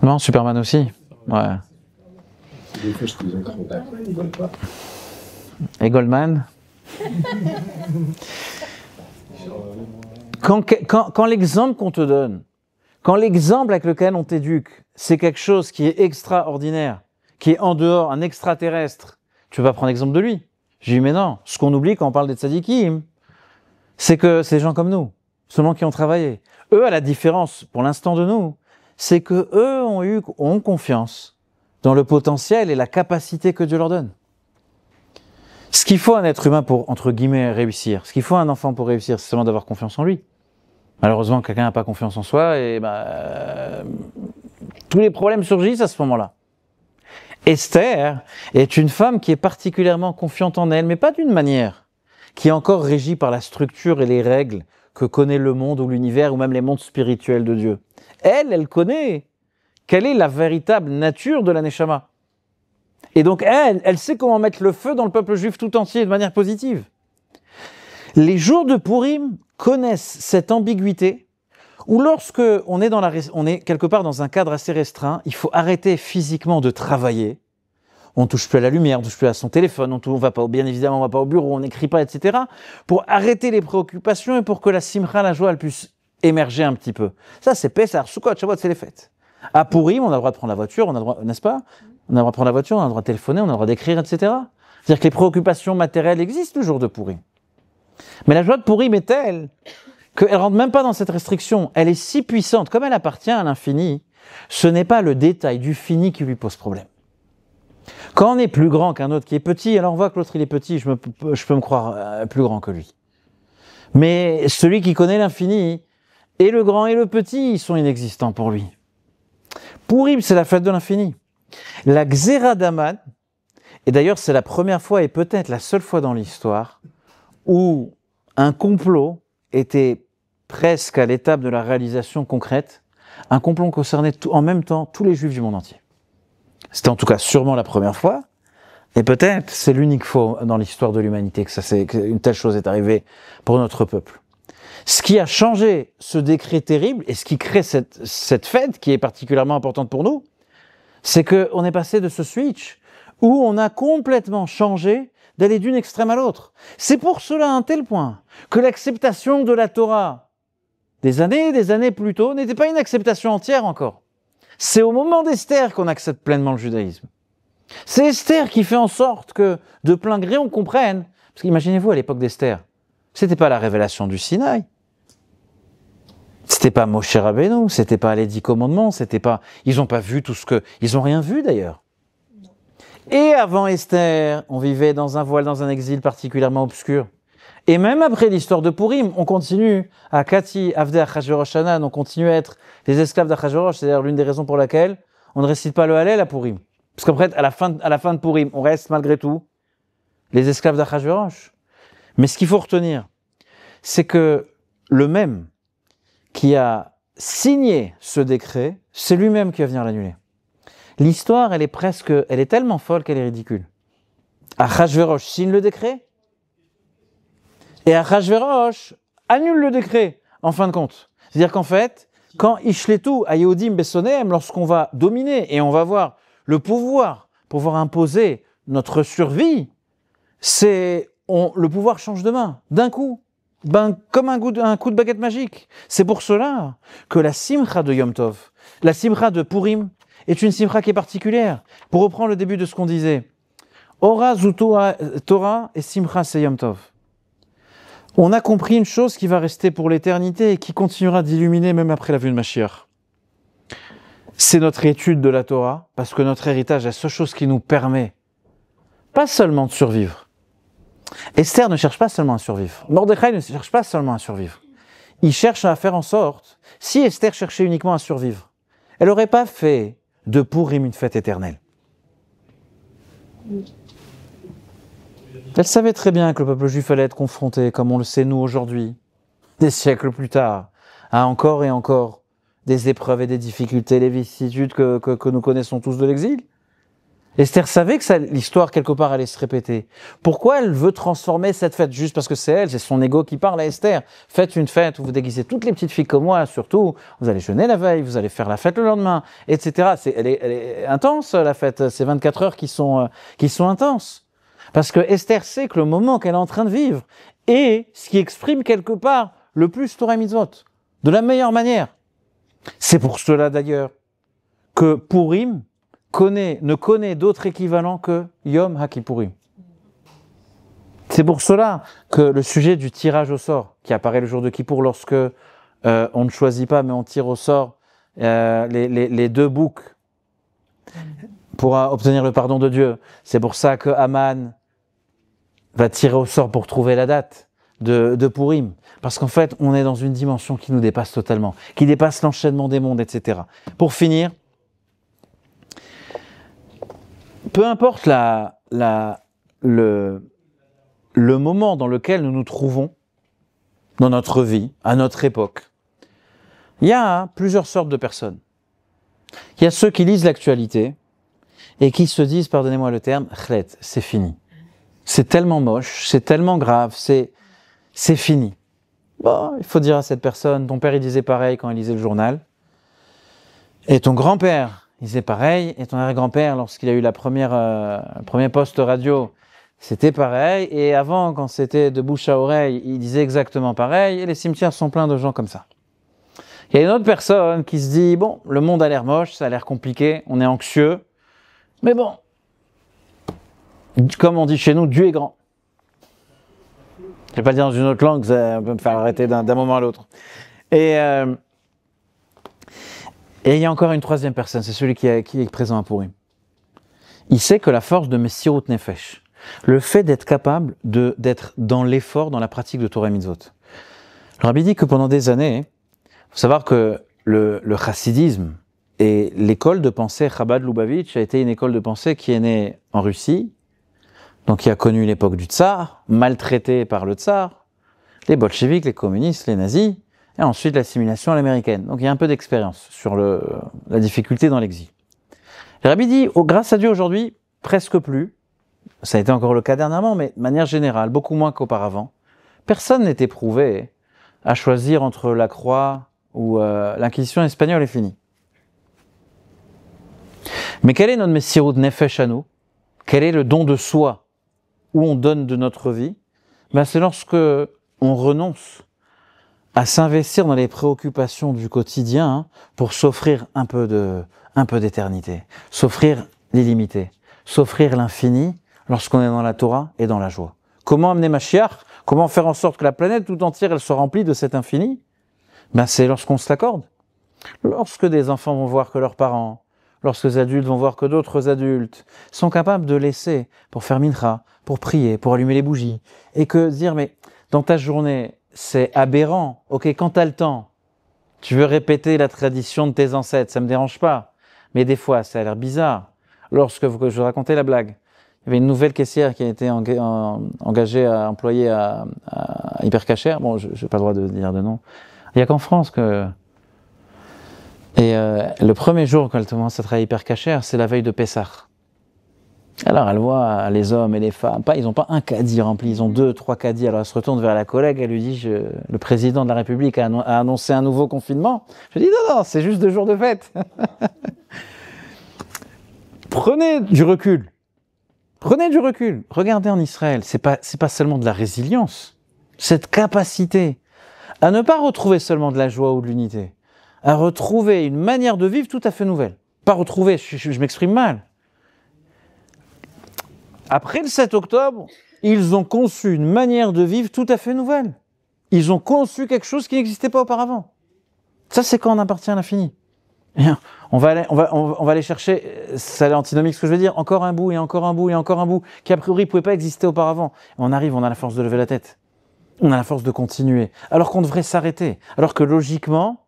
Non, Superman aussi. Ouais. Et Goldman. Quand l'exemple qu'on te donne, quand l'exemple avec lequel on t'éduque, c'est quelque chose qui est extraordinaire, qui est en dehors, un extraterrestre, tu vas prendre l'exemple de lui. J'ai dit, mais non, ce qu'on oublie quand on parle des tzadikim, c'est que c'est des gens comme nous, seulement qui ont travaillé. Eux, à la différence, pour l'instant de nous, c'est que eux ont confiance dans le potentiel et la capacité que Dieu leur donne. Ce qu'il faut à un être humain pour, entre guillemets, réussir, ce qu'il faut à un enfant pour réussir, c'est seulement d'avoir confiance en lui. Malheureusement, quelqu'un n'a pas confiance en soi et tous les problèmes surgissent à ce moment-là. Esther est une femme qui est particulièrement confiante en elle, mais pas d'une manière qui est encore régie par la structure et les règles que connaît le monde ou l'univers ou même les mondes spirituels de Dieu. Elle connaît quelle est la véritable nature de la Neshama. Et donc elle sait comment mettre le feu dans le peuple juif tout entier de manière positive. Les jours de Purim connaissent cette ambiguïté où lorsque on est quelque part dans un cadre assez restreint, il faut arrêter physiquement de travailler. On ne touche plus à la lumière, on ne touche plus à son téléphone, bien évidemment on ne va pas au bureau, on n'écrit pas, etc. Pour arrêter les préoccupations et pour que la simcha, la joie, elle puisse émerger un petit peu. Ça c'est Pessah, Sukkot, Shavuot, c'est les fêtes. À Purim, on a le droit de prendre la voiture, on a le droit, n'est-ce pas? On a le droit de prendre la voiture, on a le droit de téléphoner, on a le droit d'écrire, etc. C'est-à-dire que les préoccupations matérielles existent le jour de Purim. Mais la joie de Purim est telle qu'elle ne rentre même pas dans cette restriction. Elle est si puissante, comme elle appartient à l'infini, ce n'est pas le détail du fini qui lui pose problème. Quand on est plus grand qu'un autre qui est petit, alors on voit que l'autre il est petit, je peux me croire plus grand que lui. Mais celui qui connaît l'infini, et le grand et le petit, ils sont inexistants pour lui. Purim, c'est la fête de l'infini. La Gzera d'Aman, et d'ailleurs c'est la première fois et peut-être la seule fois dans l'histoire où un complot était presque à l'étape de la réalisation concrète, un complot concernait en même temps tous les juifs du monde entier. C'était en tout cas sûrement la première fois, et peut-être c'est l'unique fois dans l'histoire de l'humanité qu'une telle chose est arrivée pour notre peuple. Ce qui a changé ce décret terrible, et ce qui crée cette fête qui est particulièrement importante pour nous, c'est qu'on est passé de ce switch où on a complètement changé d'aller d'une extrême à l'autre. C'est pour cela à un tel point que l'acceptation de la Torah des années plus tôt n'était pas une acceptation entière encore. C'est au moment d'Esther qu'on accepte pleinement le judaïsme. C'est Esther qui fait en sorte que, de plein gré, on comprenne. Parce qu'imaginez-vous, à l'époque d'Esther, c'était pas la révélation du Sinaï. C'était pas Moshe Rabbeinu, c'était pas les 10 commandements, c'était pas... Ils n'ont pas vu tout ce que... Ils n'ont rien vu d'ailleurs. Et avant Esther, on vivait dans un voile, dans un exil particulièrement obscur. Et même après l'histoire de Purim, on continue à Kati, Avdei Achashverosh Hanan, on continue à être les esclaves d'Achashverosh. C'est d'ailleurs l'une des raisons pour laquelle on ne récite pas le Hallel à Purim. Parce qu'après, à la fin de Purim, on reste malgré tout les esclaves d'Achashverosh. Mais ce qu'il faut retenir, c'est que le même qui a signé ce décret, c'est lui-même qui va venir l'annuler. L'histoire, elle est tellement folle qu'elle est ridicule. Achashverosh signe le décret, et Achashverosh annule le décret, en fin de compte. C'est-à-dire qu'en fait, quand Ishletu à Yehudim Bessonem, lorsqu'on va dominer et on va avoir le pouvoir imposer notre survie, le pouvoir change de main, d'un coup. Comme un coup de baguette magique. C'est pour cela que la simcha de Yom Tov, la simcha de Purim, est une simcha qui est particulière. Pour reprendre le début de ce qu'on disait, Ora zu Torah et simcha c'est Yom Tov. On a compris une chose qui va rester pour l'éternité et qui continuera d'illuminer même après la venue de Mashiach. C'est notre étude de la Torah, parce que notre héritage est la seule chose qui nous permet, pas seulement de survivre. Esther ne cherche pas seulement à survivre. Mordechai ne cherche pas seulement à survivre. Il cherche à faire en sorte, si Esther cherchait uniquement à survivre, elle n'aurait pas fait de Purim une fête éternelle. Elle savait très bien que le peuple juif allait être confronté, comme on le sait nous aujourd'hui, des siècles plus tard, à encore et encore des épreuves et des difficultés, les vicissitudes que nous connaissons tous de l'exil. Esther savait que l'histoire quelque part allait se répéter. Pourquoi elle veut transformer cette fête? Juste parce que c'est son ego qui parle à Esther. Faites une fête où vous déguisez toutes les petites filles comme moi, surtout. Vous allez jeûner la veille, vous allez faire la fête le lendemain, etc. Elle est intense, la fête. C'est 24 heures qui sont intenses. Parce que Esther sait que le moment qu'elle est en train de vivre est ce qui exprime quelque part le plus Torah Mitzvot, de la meilleure manière. C'est pour cela d'ailleurs que Purim ne connaît d'autre équivalent que Yom HaKippurim. C'est pour cela que le sujet du tirage au sort, qui apparaît le jour de Kippour lorsque on ne choisit pas mais on tire au sort les deux boucs pour obtenir le pardon de Dieu. C'est pour ça que Haman va tirer au sort pour trouver la date de Purim. Parce qu'en fait, on est dans une dimension qui nous dépasse totalement, qui dépasse l'enchaînement des mondes, etc. Pour finir, peu importe le moment dans lequel nous nous trouvons dans notre vie, à notre époque, il y a plusieurs sortes de personnes. Il y a ceux qui lisent l'actualité et qui se disent, pardonnez-moi le terme, chlet, c'est fini. C'est tellement moche, c'est tellement grave, c'est fini. Bon, il faut dire à cette personne, ton père il disait pareil quand il lisait le journal, et ton grand-père il disait pareil, et ton arrière-grand-père, lorsqu'il a eu le premier poste radio, c'était pareil, et avant, quand c'était de bouche à oreille, il disait exactement pareil, et les cimetières sont pleins de gens comme ça. Il y a une autre personne qui se dit, bon, le monde a l'air moche, ça a l'air compliqué, on est anxieux, mais bon, comme on dit chez nous, Dieu est grand. Je ne vais pas le dire dans une autre langue, ça peut me faire arrêter d'un moment à l'autre. Et il y a encore une troisième personne, c'est celui qui est présent à Purim. Il sait que la force de Messirut Nefesh, le fait d'être capable d'être dans l'effort, dans la pratique de Torah Mitzvot. Le Rabbi dit que pendant des années, il faut savoir que le chassidisme et l'école de pensée Chabad Lubavitch a été une école de pensée qui est née en Russie, donc qui a connu l'époque du tsar, maltraité par le tsar, les bolcheviks, les communistes, les nazis, et ensuite l'assimilation à l'américaine. Donc il y a un peu d'expérience sur la difficulté dans l'exil. Le Rabbi dit, grâce à Dieu aujourd'hui, presque plus, ça a été encore le cas dernièrement, mais de manière générale, beaucoup moins qu'auparavant, personne n'est éprouvé à choisir entre la croix ou l'inquisition espagnole est finie. Mais quel est notre Messirut Nefesh à nous? Quel est le don de soi où on donne de notre vie? C'est lorsque on renonce à s'investir dans les préoccupations du quotidien pour s'offrir un peu d'éternité, s'offrir l'illimité, s'offrir l'infini lorsqu'on est dans la Torah et dans la joie. Comment amener Mashiach? Comment faire en sorte que la planète tout entière elle soit remplie de cet infini? Ben c'est lorsqu'on se l'accorde. Lorsque des enfants vont voir que leurs parents, lorsque les adultes vont voir que d'autres adultes sont capables de laisser pour faire mincha, pour prier, pour allumer les bougies, et que dire mais dans ta journée c'est aberrant, ok quand tu as le temps, tu veux répéter la tradition de tes ancêtres, ça me dérange pas, mais des fois ça a l'air bizarre. Lorsque je vous racontais la blague, il y avait une nouvelle caissière qui a été engagée à employer à Hypercacher. Bon, je n'ai pas le droit de dire de nom. Il n'y a qu'en France que... Et le premier jour quand elle commence à travailler Hypercacher, c'est la veille de Pessah. Alors elle voit les hommes et les femmes, ils n'ont pas un caddie rempli, ils ont 2, 3 caddies. Alors elle se retourne vers la collègue, elle lui dit le président de la République a annoncé un nouveau confinement. Je dis non, c'est juste 2 jours de fête. Prenez du recul. Prenez du recul. Regardez en Israël, c'est pas seulement de la résilience, cette capacité à ne pas retrouver seulement de la joie ou de l'unité, à retrouver une manière de vivre tout à fait nouvelle. Pas retrouver, je m'exprime mal. Après le 7 octobre, ils ont conçu une manière de vivre tout à fait nouvelle. Ils ont conçu quelque chose qui n'existait pas auparavant. Ça, c'est quand on appartient à l'infini. On va aller chercher, c'est l'antinomique ce que je veux dire, encore un bout et encore un bout et encore un bout, qui a priori ne pouvait pas exister auparavant. On arrive, on a la force de lever la tête. On a la force de continuer. Alors qu'on devrait s'arrêter. Alors que logiquement,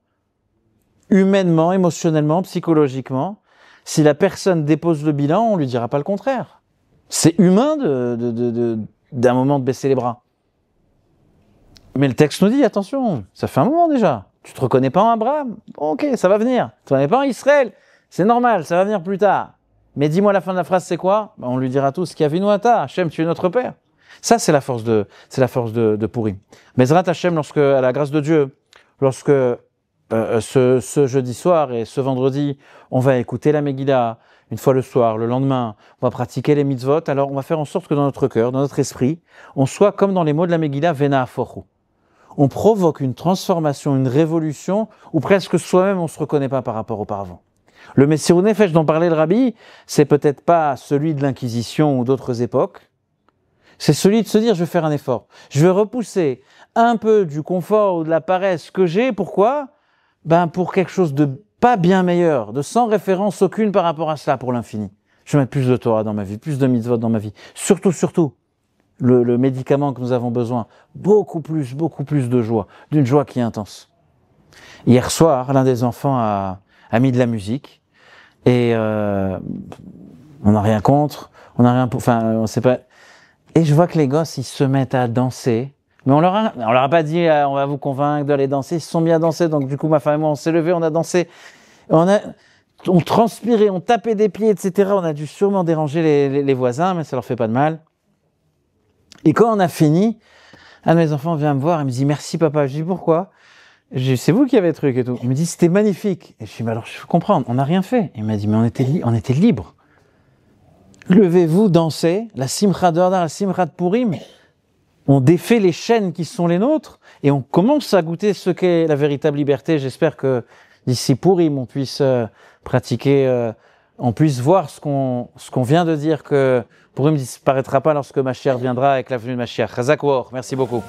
humainement, émotionnellement, psychologiquement, si la personne dépose le bilan, on ne lui dira pas le contraire. C'est humain d'un moment de baisser les bras. Mais le texte nous dit, attention, ça fait un moment déjà. Tu te reconnais pas en Abraham? Bon, ok, ça va venir. Tu ne reconnais pas en Israël? C'est normal, ça va venir plus tard. Mais dis-moi la fin de la phrase, c'est quoi? Ben, on lui dira tous, Kiavinu ata, Hachem, tu es notre Père. Ça, c'est la force de Purim. Bezrat Hachem, lorsque, à la grâce de Dieu, lorsque ce jeudi soir et ce vendredi, on va écouter la Megillah, une fois le soir, le lendemain, on va pratiquer les mitzvot, alors on va faire en sorte que dans notre cœur, dans notre esprit, on soit comme dans les mots de la Megillah, Vena Afochu. On provoque une transformation, une révolution, où presque soi-même on ne se reconnaît pas par rapport auparavant. Le Messirou Nefesh dont parlait le Rabbi, c'est peut-être pas celui de l'Inquisition ou d'autres époques, c'est celui de se dire je vais faire un effort, je vais repousser un peu du confort ou de la paresse que j'ai, pourquoi? Ben pour quelque chose de pas bien meilleur, de sans référence aucune par rapport à cela pour l'infini. Je vais mettre plus de Torah dans ma vie, plus de mitzvot dans ma vie, surtout, le médicament que nous avons besoin, beaucoup plus de joie, d'une joie qui est intense. Hier soir, l'un des enfants a mis de la musique et on n'a rien contre, on sait pas. Et je vois que les gosses, ils se mettent à danser, mais on leur a pas dit on va vous convaincre d'aller danser, ils se sont mis à danser, donc du coup ma femme et moi on s'est levés, on a dansé, on transpirait, on tapait des pieds, etc. On a dû sûrement déranger les voisins, mais ça leur fait pas de mal. Et quand on a fini, un de mes enfants vient me voir et me dit « Merci papa ». Je dis « Pourquoi ?» Je dis « C'est vous qui avez le truc et tout ». Il me dit « C'était magnifique ». Et je dis « Mais alors je comprends, on n'a rien fait ». Il m'a dit « Mais on était libres. Levez-vous, dansez, la simcha de Hadar, la simcha de Purim. On défait les chaînes qui sont les nôtres et on commence à goûter ce qu'est la véritable liberté. J'espère que d'ici Purim, on puisse pratiquer... on puisse voir ce qu'on vient de dire, que Purim ne disparaîtra pas lorsque Mashiach viendra avec la venue de Mashiach. Chazak Or, merci beaucoup.